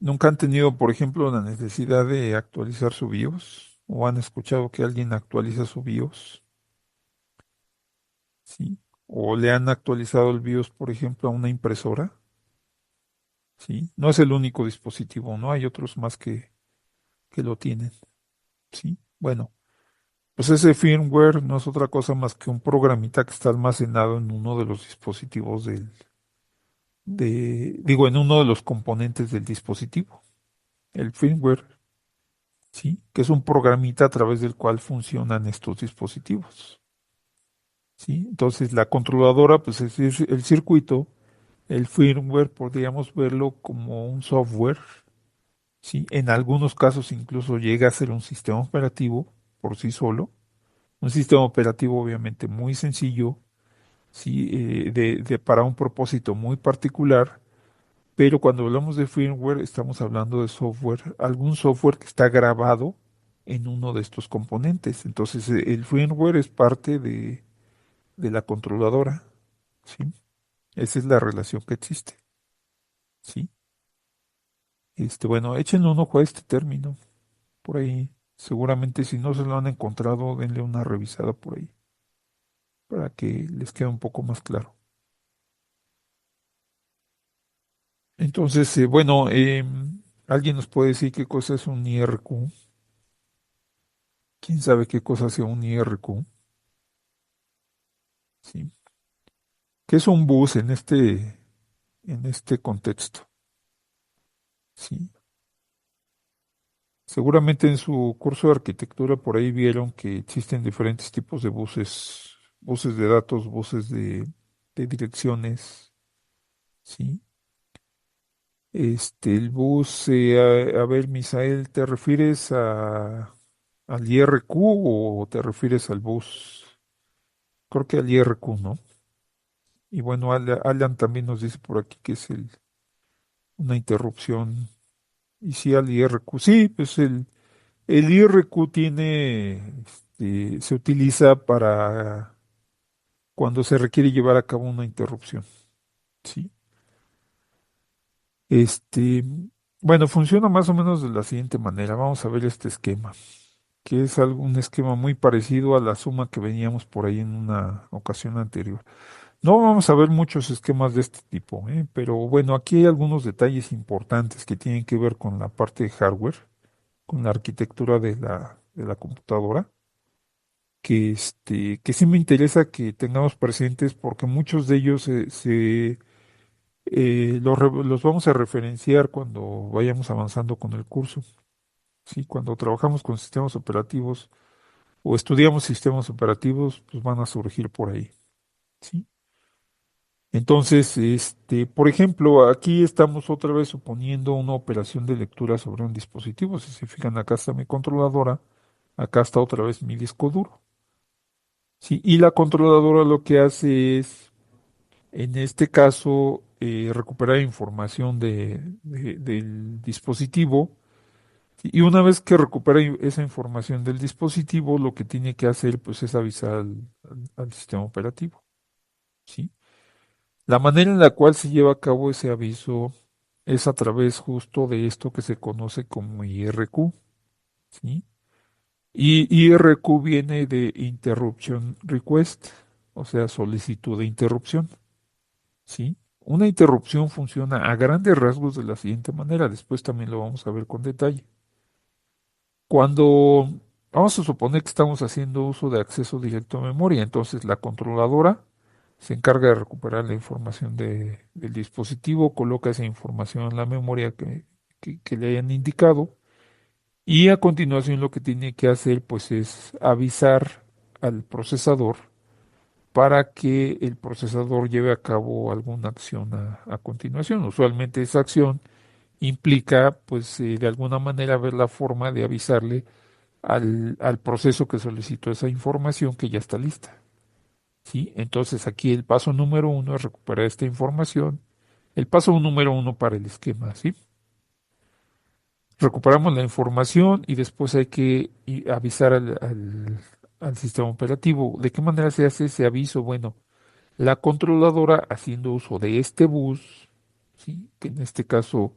¿Nunca han tenido, por ejemplo, la necesidad de actualizar su BIOS? ¿O han escuchado que alguien actualiza su BIOS? ¿Sí? ¿O le han actualizado el BIOS, por ejemplo, a una impresora? ¿Sí? No es el único dispositivo, ¿no? Hay otros más que lo tienen. ¿Sí? Bueno, pues ese firmware no es otra cosa más que un programita que está almacenado en uno de los dispositivos digo, en uno de los componentes del dispositivo, el firmware. ¿Sí? Que es un programita a través del cual funcionan estos dispositivos, ¿sí? Entonces, la controladora, pues es el circuito, el firmware, podríamos verlo como un software, ¿sí? En algunos casos incluso llega a ser un sistema operativo por sí solo, un sistema operativo obviamente muy sencillo, ¿sí? Para un propósito muy particular. Pero cuando hablamos de firmware, estamos hablando de software, algún software que está grabado en uno de estos componentes. Entonces, el firmware es parte de la controladora, ¿sí? Esa es la relación que existe, ¿sí? Bueno, échenle un ojo a este término por ahí. Seguramente si no se lo han encontrado, denle una revisada por ahí para que les quede un poco más claro. Entonces, bueno, ¿alguien nos puede decir qué cosa es un IRQ? ¿Quién sabe qué cosa sea un IRQ? Sí. ¿Qué es un bus en este contexto? Sí. Seguramente en su curso de arquitectura por ahí vieron que existen diferentes tipos de buses, buses de datos, buses de direcciones, sí. El bus, a ver, Misael, ¿te refieres al IRQ o te refieres al bus? Creo que al IRQ, ¿no? Y bueno, Alan también nos dice por aquí que es una interrupción. Y sí, al IRQ. Sí, pues el IRQ se utiliza para cuando se requiere llevar a cabo una interrupción. Sí. Este, bueno, funciona más o menos de la siguiente manera. Vamos a ver este esquema, que es un esquema muy parecido a la suma que veníamos por ahí en una ocasión anterior. No vamos a ver muchos esquemas de este tipo, ¿eh? Pero bueno, aquí hay algunos detalles importantes que tienen que ver con la parte de hardware, con la arquitectura de la computadora, que sí me interesa que tengamos presentes porque muchos de ellos los vamos a referenciar cuando vayamos avanzando con el curso. Sí, cuando trabajamos con sistemas operativos o estudiamos sistemas operativos, pues van a surgir por ahí. Sí. Entonces, por ejemplo, aquí estamos otra vez suponiendo una operación de lectura sobre un dispositivo. Si se fijan, acá está mi controladora, acá está otra vez mi disco duro. Sí, y la controladora lo que hace es En este caso, recuperar información del dispositivo. Y una vez que recupera esa información del dispositivo, lo que tiene que hacer pues es avisar al sistema operativo, ¿sí? La manera en la cual se lleva a cabo ese aviso es a través justo de esto que se conoce como IRQ, ¿sí? Y IRQ viene de Interruption Request, o sea, solicitud de interrupción, ¿sí? Una interrupción funciona a grandes rasgos de la siguiente manera, después también lo vamos a ver con detalle. Cuando vamos a suponer que estamos haciendo uso de acceso directo a memoria, entonces la controladora se encarga de recuperar la información del dispositivo, coloca esa información en la memoria que le hayan indicado y a continuación lo que tiene que hacer pues es avisar al procesador para que el procesador lleve a cabo alguna acción a continuación. Usualmente esa acción implica pues de alguna manera ver la forma de avisarle al proceso que solicitó esa información que ya está lista. ¿Sí? Entonces aquí el paso número uno es recuperar esta información. El paso número uno para el esquema, ¿sí? Recuperamos la información y después hay que avisar al sistema operativo. ¿De qué manera se hace ese aviso? Bueno, la controladora haciendo uso de este bus, ¿sí? Que en este caso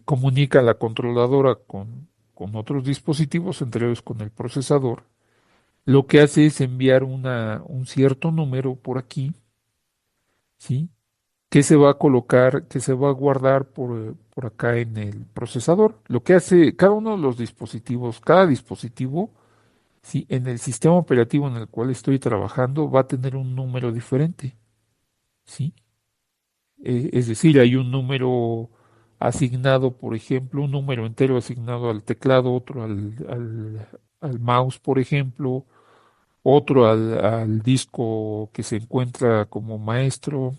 comunica a la controladora con otros dispositivos, entre ellos con el procesador. Lo que hace es enviar un cierto número por aquí, ¿sí? Que se va a colocar, que se va a guardar por acá en el procesador. Lo que hace cada uno de los dispositivos, cada dispositivo, ¿sí? En el sistema operativo en el cual estoy trabajando va a tener un número diferente, ¿sí? Es decir, hay un número asignado, por ejemplo, un número entero asignado al teclado, otro al mouse, por ejemplo, otro al disco que se encuentra como maestro,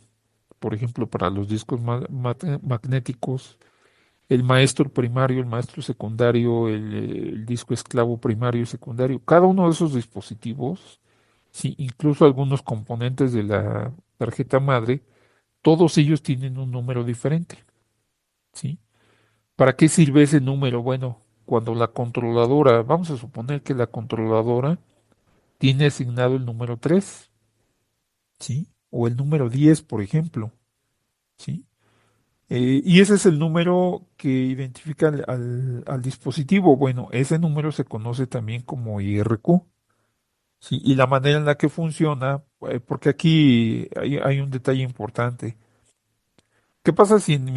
por ejemplo, para los discos magnéticos, el maestro primario, el maestro secundario, el disco esclavo primario y secundario. Cada uno de esos dispositivos, sí, incluso algunos componentes de la tarjeta madre, todos ellos tienen un número diferente, ¿sí? ¿Para qué sirve ese número? Bueno, cuando la controladora, vamos a suponer que la controladora tiene asignado el número 3, ¿sí? O el número 10, por ejemplo, ¿sí? Y ese es el número que identifica al dispositivo. Bueno, ese número se conoce también como IRQ, ¿sí? Y la manera en la que funciona, porque aquí hay un detalle importante. ¿Qué pasa si en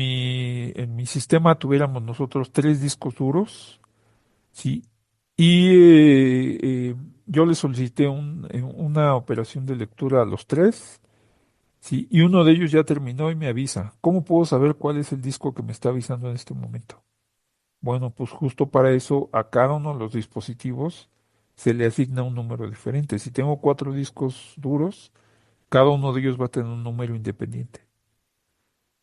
mi sistema tuviéramos nosotros tres discos duros, ¿sí? Y yo le solicité una operación de lectura a los tres. Sí, y uno de ellos ya terminó y me avisa. ¿Cómo puedo saber cuál es el disco que me está avisando en este momento? Bueno, pues justo para eso a cada uno de los dispositivos se le asigna un número diferente. Si tengo cuatro discos duros, cada uno de ellos va a tener un número independiente.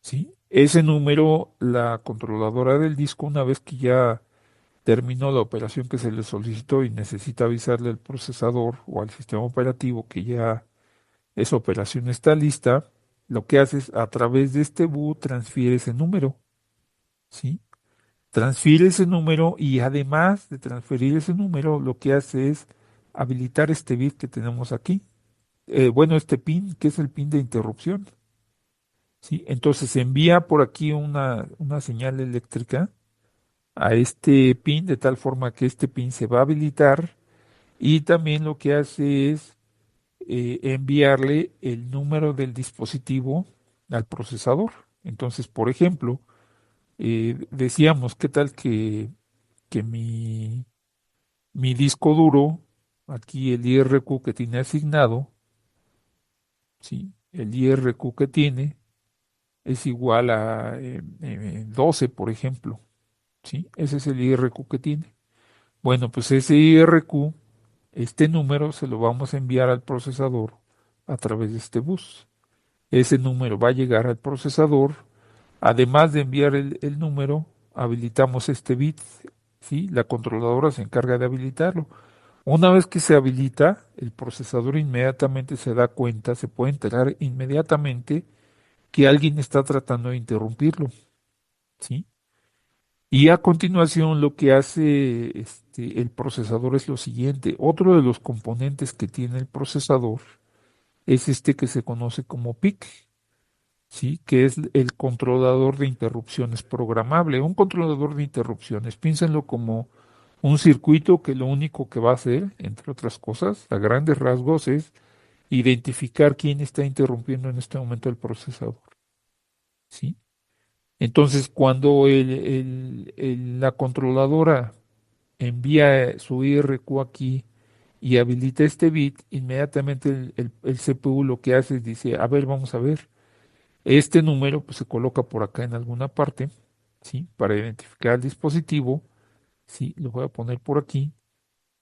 ¿Sí? Ese número, la controladora del disco, una vez que ya terminó la operación que se le solicitó y necesita avisarle al procesador o al sistema operativo que ya esa operación está lista, lo que hace es a través de este boot transfiere ese número, ¿sí? Transfiere ese número y además de transferir ese número, lo que hace es habilitar este bit que tenemos aquí. Bueno, este pin, que es el pin de interrupción, ¿sí? Entonces se envía por aquí una señal eléctrica a este pin de tal forma que este pin se va a habilitar y también lo que hace es enviarle el número del dispositivo al procesador. Entonces, por ejemplo, decíamos, ¿qué tal que mi disco duro, aquí el IRQ que tiene asignado, ¿sí? El IRQ que tiene es igual a 12, por ejemplo, ¿sí? Ese es el IRQ que tiene. Bueno, pues ese IRQ, este número se lo vamos a enviar al procesador a través de este bus. Ese número va a llegar al procesador. Además de enviar el número, habilitamos este bit, ¿sí? La controladora se encarga de habilitarlo. Una vez que se habilita, el procesador inmediatamente se da cuenta, se puede enterar inmediatamente que alguien está tratando de interrumpirlo, ¿sí? Y a continuación lo que hace el procesador es lo siguiente. Otro de los componentes que tiene el procesador es este que se conoce como PIC, ¿sí? Que es el controlador de interrupciones programable. Un controlador de interrupciones, piénsenlo como un circuito que lo único que va a hacer, entre otras cosas, a grandes rasgos, es identificar quién está interrumpiendo en este momento el procesador, ¿sí? Entonces, cuando la controladora envía su IRQ aquí y habilita este bit, inmediatamente el CPU lo que hace es dice, a ver, vamos a ver, este número pues se coloca por acá en alguna parte, ¿sí? Para identificar el dispositivo, ¿sí? Lo voy a poner por aquí.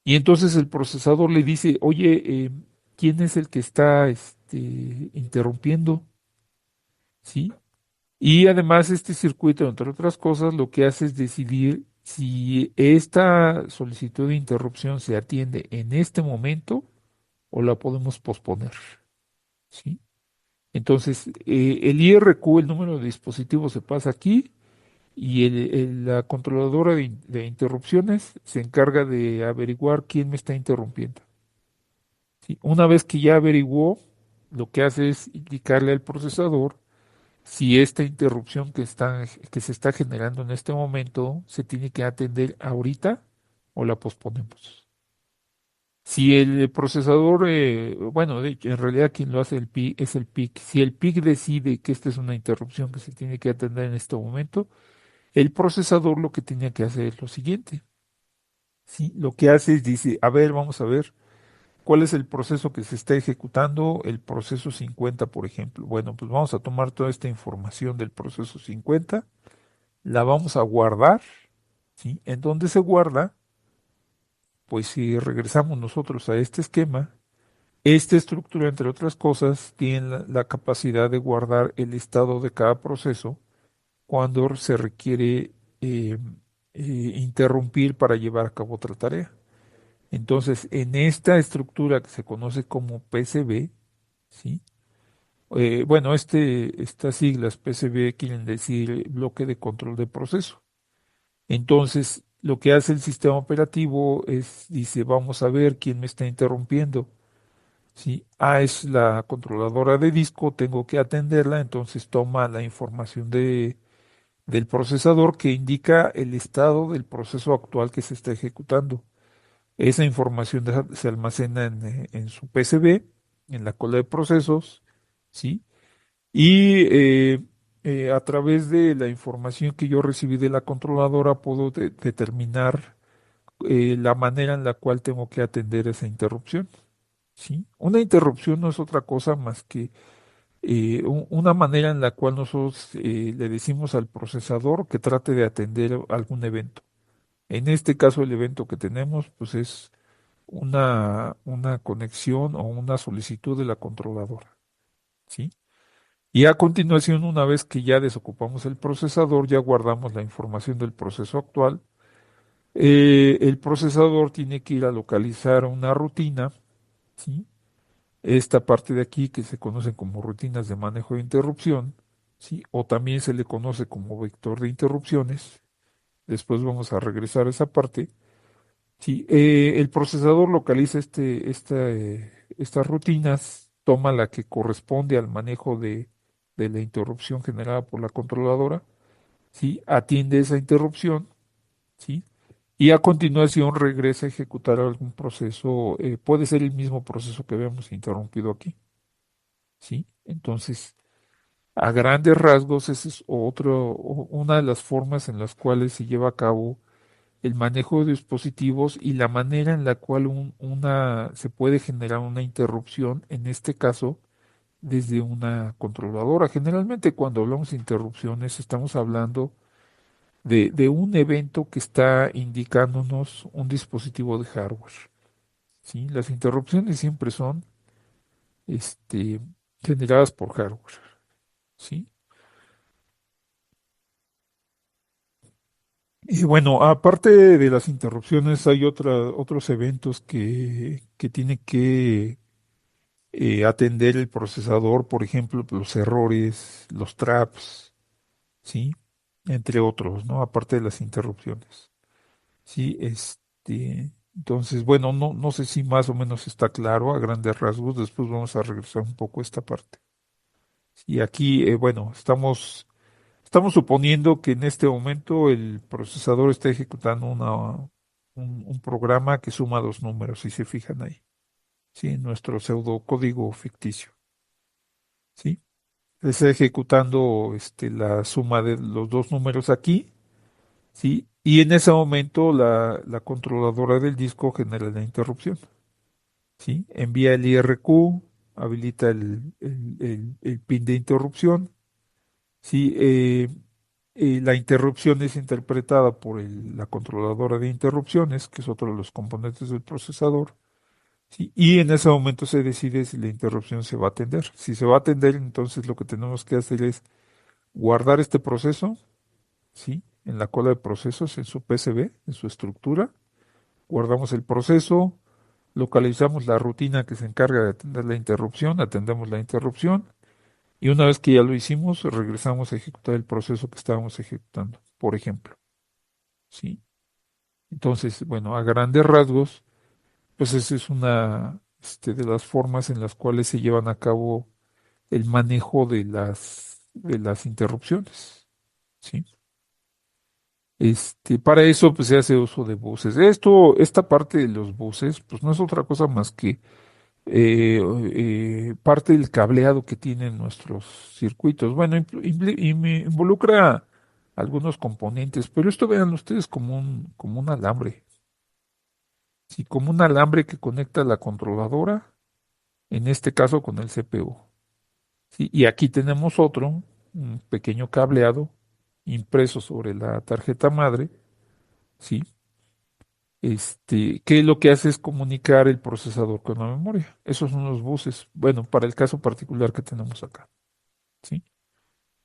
Y entonces el procesador le dice, oye, ¿quién es el que está interrumpiendo? ¿Sí? Y además este circuito, entre otras cosas, lo que hace es decidir si esta solicitud de interrupción se atiende en este momento o la podemos posponer, ¿sí? Entonces, el IRQ, el número de dispositivos, se pasa aquí y la controladora de interrupciones se encarga de averiguar quién me está interrumpiendo, ¿sí? Una vez que ya averiguó, lo que hace es indicarle al procesador si esta interrupción que se está generando en este momento se tiene que atender ahorita o la posponemos. Si el procesador, bueno, de hecho, en realidad quien lo hace el PIC es el PIC. Si el PIC decide que esta es una interrupción que se tiene que atender en este momento, el procesador lo que tenía que hacer es lo siguiente. Sí, lo que hace es dice, a ver, vamos a ver, ¿cuál es el proceso que se está ejecutando? El proceso 50, por ejemplo. Bueno, pues vamos a tomar toda esta información del proceso 50, la vamos a guardar, ¿sí? ¿En dónde se guarda? Pues si regresamos nosotros a este esquema, esta estructura, entre otras cosas, tiene la capacidad de guardar el estado de cada proceso cuando se requiere eh, interrumpir para llevar a cabo otra tarea. Entonces, en esta estructura que se conoce como PCB, ¿sí? Bueno, estas siglas PCB quieren decir bloque de control de proceso. Entonces, lo que hace el sistema operativo es, dice, vamos a ver quién me está interrumpiendo. ¿Sí? Ah, es la controladora de disco, tengo que atenderla, entonces toma la información del procesador que indica el estado del proceso actual que se está ejecutando. Esa información se almacena en su PCB, en la cola de procesos, ¿sí? Y a través de la información que yo recibí de la controladora puedo determinar la manera en la cual tengo que atender esa interrupción, ¿sí? Una interrupción no es otra cosa más que una manera en la cual nosotros le decimos al procesador que trate de atender algún evento. En este caso, el evento que tenemos, pues es una conexión o una solicitud de la controladora, ¿sí? Y a continuación, una vez que ya desocupamos el procesador, ya guardamos la información del proceso actual, el procesador tiene que ir a localizar una rutina, ¿sí? Esta parte de aquí que se conocen como rutinas de manejo de interrupción, ¿sí? O también se le conoce como vector de interrupciones. Después vamos a regresar a esa parte. Sí, el procesador localiza estas rutinas, toma la que corresponde al manejo de la interrupción generada por la controladora, ¿sí? Atiende esa interrupción, ¿sí? Y a continuación regresa a ejecutar algún proceso, puede ser el mismo proceso que habíamos interrumpido aquí, ¿sí? Entonces, a grandes rasgos, esa es una de las formas en las cuales se lleva a cabo el manejo de dispositivos y la manera en la cual se puede generar una interrupción, en este caso, desde una controladora. Generalmente cuando hablamos de interrupciones estamos hablando de un evento que está indicándonos un dispositivo de hardware. ¿Sí? Las interrupciones siempre son este, generadas por hardware. ¿Sí? Y bueno, aparte de las interrupciones, hay otros eventos que tiene que atender el procesador, por ejemplo, los errores, los traps, ¿sí? Entre otros, ¿no? Aparte de las interrupciones. Sí, entonces, bueno, no sé si más o menos está claro a grandes rasgos. Después vamos a regresar un poco a esta parte. Y aquí, bueno, estamos suponiendo que en este momento el procesador está ejecutando un programa que suma dos números, si se fijan ahí, ¿sí? En nuestro pseudocódigo ficticio, ¿sí? Está ejecutando la suma de los dos números aquí, ¿sí? Y en ese momento la controladora del disco genera la interrupción, ¿sí? Envía el IRQ, habilita el pin de interrupción. Sí, la interrupción es interpretada por la controladora de interrupciones, que es otro de los componentes del procesador, ¿sí? Y en ese momento se decide si la interrupción se va a atender. Si se va a atender, entonces lo que tenemos que hacer es guardar este proceso, ¿sí? En la cola de procesos, en su PCB, en su estructura. Guardamos el proceso, localizamos la rutina que se encarga de atender la interrupción, atendemos la interrupción y una vez que ya lo hicimos, regresamos a ejecutar el proceso que estábamos ejecutando, por ejemplo. ¿Sí? Entonces, bueno, a grandes rasgos, pues esa es una de las formas en las cuales se llevan a cabo el manejo de las interrupciones. ¿Sí? Para eso, pues se hace uso de buses. Esta parte de los buses, pues no es otra cosa más que parte del cableado que tienen nuestros circuitos. Bueno, involucra algunos componentes, pero esto vean ustedes como un alambre, sí, como un alambre que conecta la controladora, en este caso con el CPU. Sí, y aquí tenemos otro, un pequeño cableado impreso sobre la tarjeta madre, sí, que lo que hace es comunicar el procesador con la memoria. Esos son los buses. Bueno, para el caso particular que tenemos acá, ¿sí?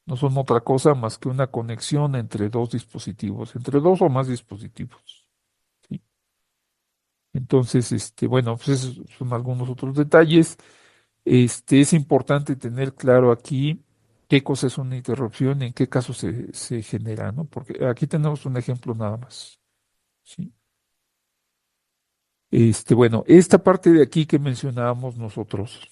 No son otra cosa más que una conexión entre dos dispositivos, entre dos o más dispositivos, ¿sí? Entonces, bueno, pues esos son algunos otros detalles. Es importante tener claro aquí qué cosa es una interrupción y en qué caso se genera, ¿no? Porque aquí tenemos un ejemplo nada más, ¿sí? Bueno, esta parte de aquí que mencionábamos nosotros,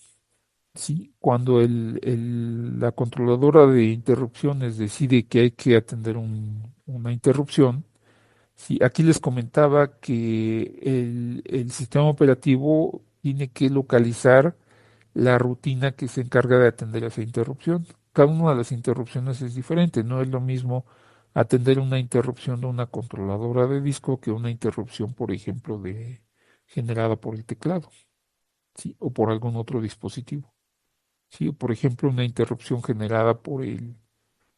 ¿sí? Cuando la controladora de interrupciones decide que hay que atender una interrupción, ¿sí? Aquí les comentaba que el sistema operativo tiene que localizar la rutina que se encarga de atender esa interrupción. Cada una de las interrupciones es diferente, no es lo mismo atender una interrupción de una controladora de disco que una interrupción, por ejemplo, generada por el teclado, ¿sí? O por algún otro dispositivo. Sí, o por ejemplo, una interrupción generada por el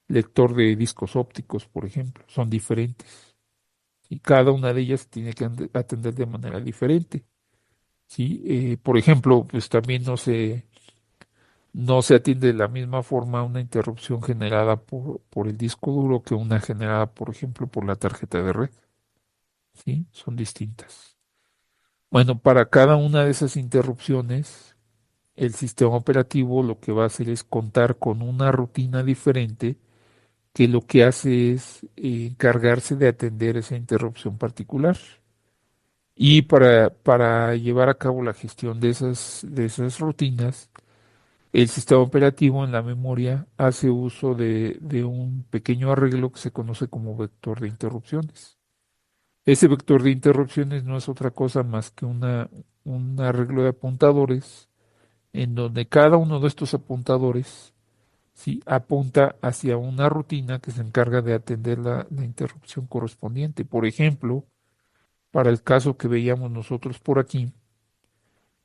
lector de discos ópticos, por ejemplo, son diferentes. Y cada una de ellas tiene que atender de manera diferente. Sí, por ejemplo, pues también no se atiende de la misma forma una interrupción generada por el disco duro que una generada, por ejemplo, por la tarjeta de red. Sí, son distintas. Bueno, para cada una de esas interrupciones, el sistema operativo lo que va a hacer es contar con una rutina diferente que lo que hace es encargarse de atender esa interrupción particular. Y para llevar a cabo la gestión de esas rutinas, el sistema operativo en la memoria hace uso de un pequeño arreglo que se conoce como vector de interrupciones. Ese vector de interrupciones no es otra cosa más que un arreglo de apuntadores en donde cada uno de estos apuntadores, ¿sí? Apunta hacia una rutina que se encarga de atender la interrupción correspondiente. Por ejemplo, para el caso que veíamos nosotros por aquí,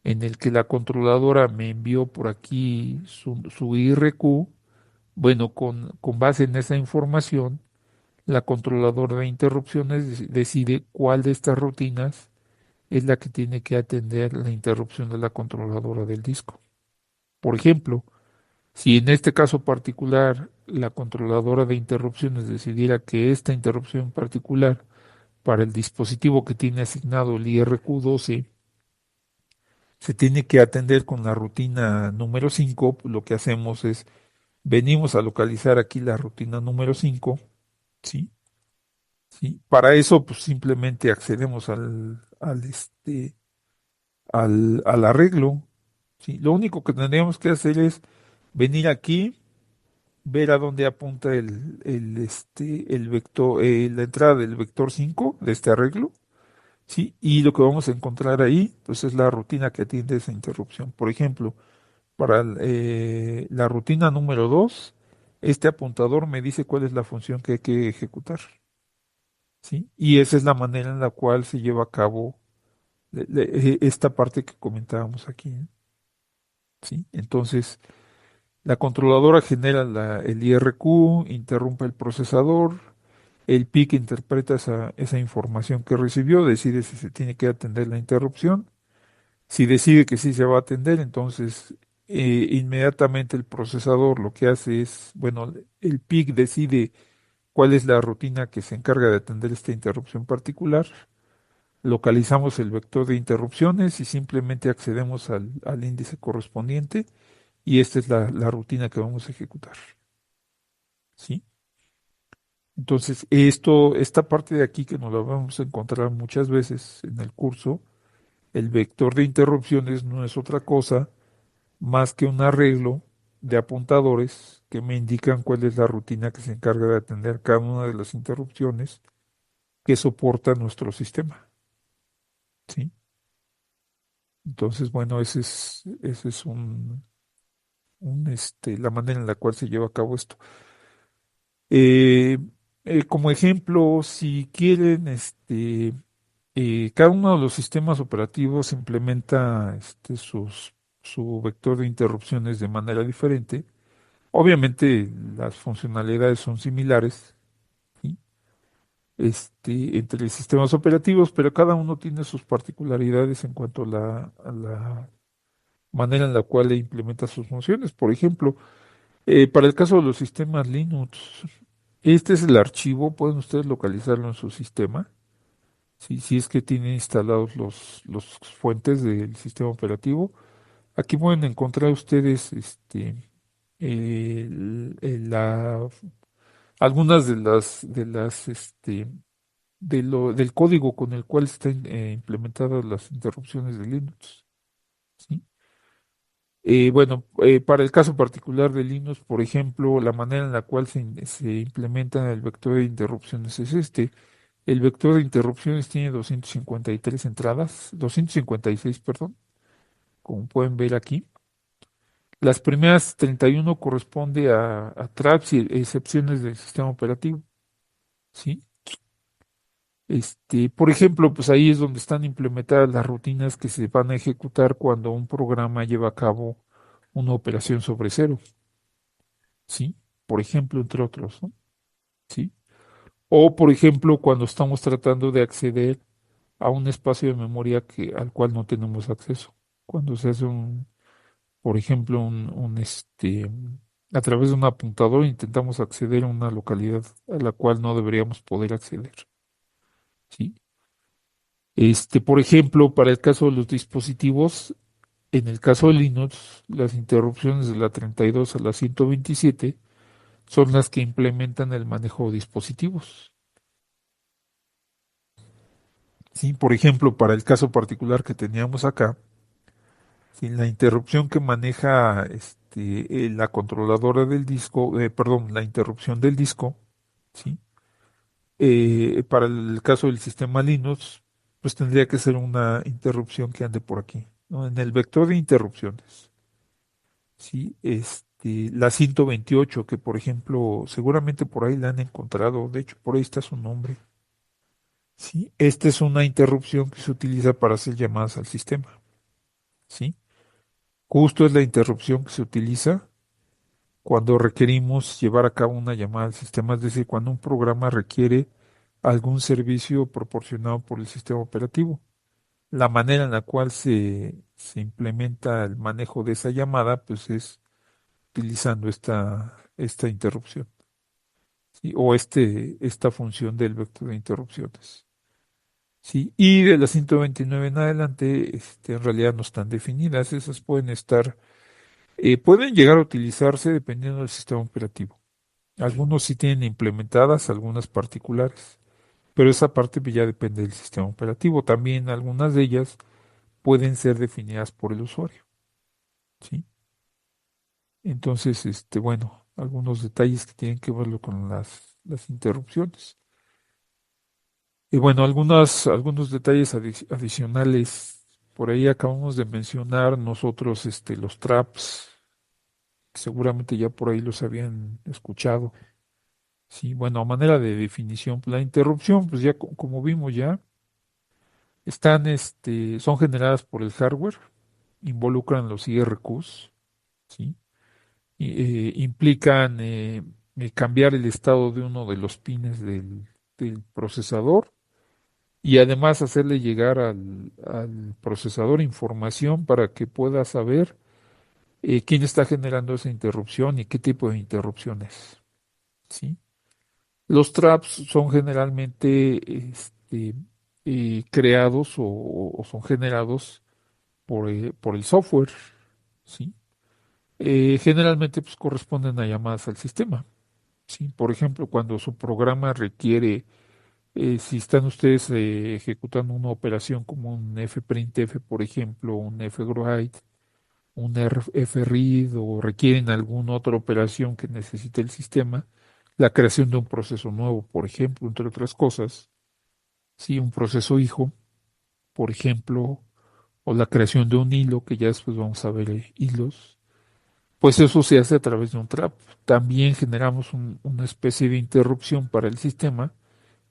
en el que la controladora me envió por aquí su IRQ, bueno, con base en esa información, la controladora de interrupciones decide cuál de estas rutinas es la que tiene que atender la interrupción de la controladora del disco. Por ejemplo, Si en este caso particular la controladora de interrupciones decidiera que esta interrupción en particular para el dispositivo que tiene asignado el IRQ12 se tiene que atender con la rutina número 5, lo que hacemos es venimos a localizar aquí la rutina número 5, ¿sí? ¿Sí? Para eso, pues simplemente accedemos al arreglo, ¿sí? Lo único que tendríamos que hacer es venir aquí, ver a dónde apunta el vector, la entrada del vector 5 de este arreglo, ¿sí? Y lo que vamos a encontrar ahí, pues es la rutina que atiende esa interrupción. Por ejemplo, para la rutina número 2, este apuntador me dice cuál es la función que hay que ejecutar, ¿sí? Y esa es la manera en la cual se lleva a cabo esta parte que comentábamos aquí, ¿eh? ¿Sí? Entonces, la controladora genera el IRQ, interrumpe el procesador, el PIC interpreta esa información que recibió, decide si se tiene que atender la interrupción. Si decide que sí se va a atender, entonces inmediatamente el procesador lo que hace es, bueno, el PIC decide cuál es la rutina que se encarga de atender esta interrupción particular. Localizamos el vector de interrupciones y simplemente accedemos al índice correspondiente y esta es la rutina que vamos a ejecutar, ¿sí? Entonces, esta parte de aquí que nos la vamos a encontrar muchas veces en el curso, el vector de interrupciones no es otra cosa más que un arreglo de apuntadores que me indican cuál es la rutina que se encarga de atender cada una de las interrupciones que soporta nuestro sistema, ¿sí? Entonces, bueno, ese es la manera en la cual se lleva a cabo esto. Eh, como ejemplo, si quieren, cada uno de los sistemas operativos implementa su vector de interrupciones de manera diferente. Obviamente las funcionalidades son similares, ¿sí? Entre sistemas operativos, pero cada uno tiene sus particularidades en cuanto a la manera en la cual implementa sus funciones. Por ejemplo, para el caso de los sistemas Linux, este es el archivo, pueden ustedes localizarlo en su sistema, si es que tienen instalados los fuentes del sistema operativo. Aquí pueden encontrar ustedes algunas del código con el cual están implementadas las interrupciones de Linux, ¿sí? Bueno, para el caso particular de Linux, por ejemplo, la manera en la cual se implementa el vector de interrupciones es este. El vector de interrupciones tiene 253 entradas, 256, perdón, como pueden ver aquí. Las primeras 31 corresponde a traps y excepciones del sistema operativo, ¿sí? Por ejemplo, pues ahí es donde están implementadas las rutinas que se van a ejecutar cuando un programa lleva a cabo una operación sobre cero, ¿sí? Por ejemplo, entre otros, ¿no? ¿Sí? O, por ejemplo, cuando estamos tratando de acceder a un espacio de memoria al cual no tenemos acceso. Cuando se hace por ejemplo, a través de un apuntador intentamos acceder a una localidad a la cual no deberíamos poder acceder, ¿sí? Por ejemplo, para el caso de los dispositivos, en el caso de Linux, las interrupciones de la 32 a la 127 son las que implementan el manejo de dispositivos. Sí, por ejemplo, para el caso particular que teníamos acá, sí, la interrupción que maneja la controladora del disco, perdón, la interrupción del disco, ¿sí? Para el caso del sistema Linux, pues tendría que ser una interrupción que ande por aquí, ¿no? En el vector de interrupciones, ¿sí? La 128 que por ejemplo, seguramente por ahí la han encontrado, de hecho, por ahí está su nombre, ¿sí? Esta es una interrupción que se utiliza para hacer llamadas al sistema, ¿sí? Justo es la interrupción que se utiliza cuando requerimos llevar a cabo una llamada al sistema, es decir, cuando un programa requiere algún servicio proporcionado por el sistema operativo. La manera en la cual se implementa el manejo de esa llamada, pues es utilizando esta interrupción, ¿sí? O esta función del vector de interrupciones. Sí, y de las 129 en adelante, en realidad no están definidas. Esas pueden llegar a utilizarse dependiendo del sistema operativo. Algunos sí tienen implementadas, algunas particulares, pero esa parte pues, ya depende del sistema operativo. También algunas de ellas pueden ser definidas por el usuario, ¿sí? Entonces, bueno, algunos detalles que tienen que verlo con las interrupciones. Y bueno, algunos detalles adicionales. Por ahí acabamos de mencionar nosotros, los traps, que seguramente ya por ahí los habían escuchado. Sí, bueno, a manera de definición, pues, la interrupción, pues ya como vimos ya, son generadas por el hardware, involucran los IRQs, ¿sí? Implican cambiar el estado de uno de los pines del procesador y además hacerle llegar al procesador información para que pueda saber quién está generando esa interrupción y qué tipo de interrupción es, ¿sí? Los traps son generalmente creados o son generados por el software, ¿sí? Generalmente pues, corresponden a llamadas al sistema, ¿sí? Por ejemplo, cuando su programa requiere, si están ustedes ejecutando una operación como un fprintf, por ejemplo, un fwrite, un fread o requieren alguna otra operación que necesite el sistema, la creación de un proceso nuevo, por ejemplo, entre otras cosas, sí, un proceso hijo, por ejemplo, o la creación de un hilo, que ya después vamos a ver hilos, pues eso se hace a través de un trap. También generamos una especie de interrupción para el sistema,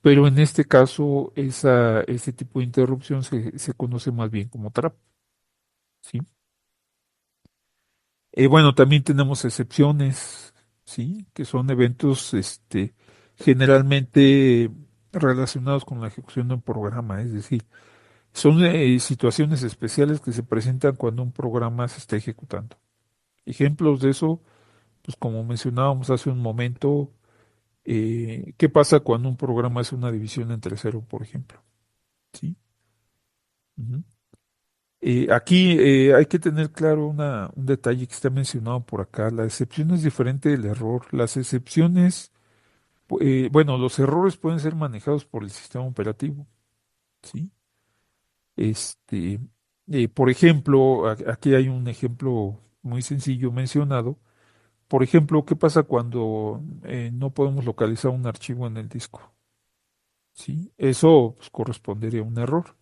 pero en este caso ese tipo de interrupción se conoce más bien como trap, ¿sí? Bueno, también tenemos excepciones, ¿sí? Que son eventos, generalmente relacionados con la ejecución de un programa, es decir, son situaciones especiales que se presentan cuando un programa se está ejecutando. Ejemplos de eso, pues como mencionábamos hace un momento, ¿qué pasa cuando un programa hace una división entre cero, por ejemplo? ¿Sí? Ujú. Aquí hay que tener claro un detalle que está mencionado por acá. La excepción es diferente del error. Las excepciones, bueno, los errores pueden ser manejados por el sistema operativo, ¿sí? Este, por ejemplo, aquí hay un ejemplo muy sencillo mencionado. Por ejemplo, ¿qué pasa cuando no podemos localizar un archivo en el disco? ¿Sí? Eso pues, correspondería a un error.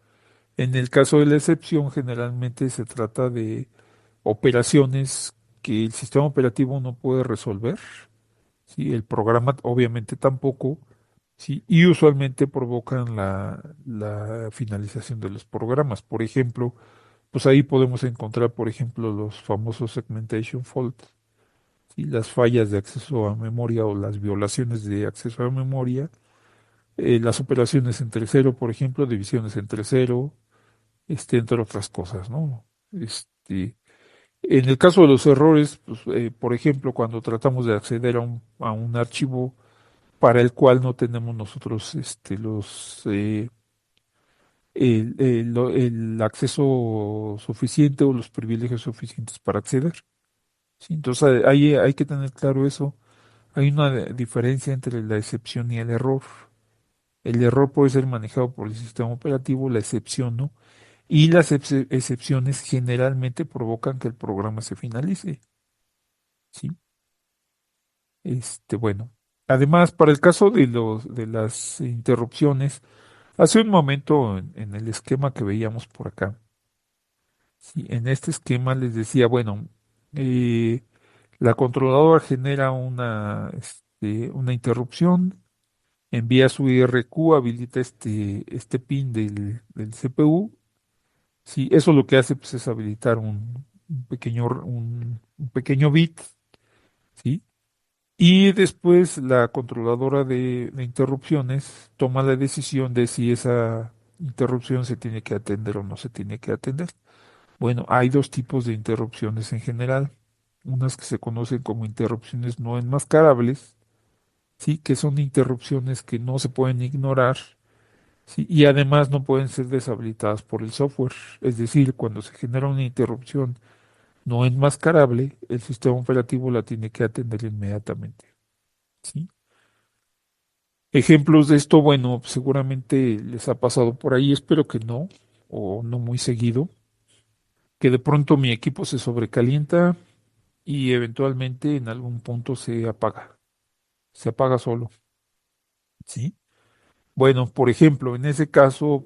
En el caso de la excepción, generalmente se trata de operaciones que el sistema operativo no puede resolver, ¿sí? El programa obviamente tampoco, ¿sí? Y usualmente provocan la finalización de los programas. Por ejemplo, pues ahí podemos encontrar, por ejemplo, los famosos segmentation faults, ¿sí? Las fallas de acceso a memoria o las violaciones de acceso a memoria, las operaciones entre cero, por ejemplo, divisiones entre cero, entre otras cosas, ¿no? En el caso de los errores, pues, por ejemplo, cuando tratamos de acceder a un archivo para el cual no tenemos nosotros el acceso suficiente o los privilegios suficientes para acceder. ¿Sí? Entonces ahí hay que tener claro eso. Hay una diferencia entre la excepción y el error. El error puede ser manejado por el sistema operativo, la excepción no. Y las excepciones generalmente provocan que el programa se finalice. ¿Sí? Bueno. Además, para el caso de las interrupciones, hace un momento en el esquema que veíamos por acá, sí, en este esquema les decía, bueno, eh, la controladora genera una interrupción, envía su IRQ, habilita este pin del CPU. Sí, eso lo que hace pues, es habilitar un pequeño bit, ¿sí? Y después la controladora de interrupciones toma la decisión de si esa interrupción se tiene que atender o no se tiene que atender. Bueno, hay dos tipos de interrupciones en general. unas que se conocen como interrupciones no enmascarables, sí, que son interrupciones que no se pueden ignorar, sí, y además no pueden ser deshabilitadas por el software. Es decir, cuando se genera una interrupción no enmascarable, el sistema operativo la tiene que atender inmediatamente, ¿sí? Ejemplos de esto, bueno, seguramente les ha pasado por ahí, espero que no, o no muy seguido, que de pronto mi equipo se sobrecalienta y eventualmente en algún punto se apaga solo, ¿sí? Bueno, por ejemplo, en ese caso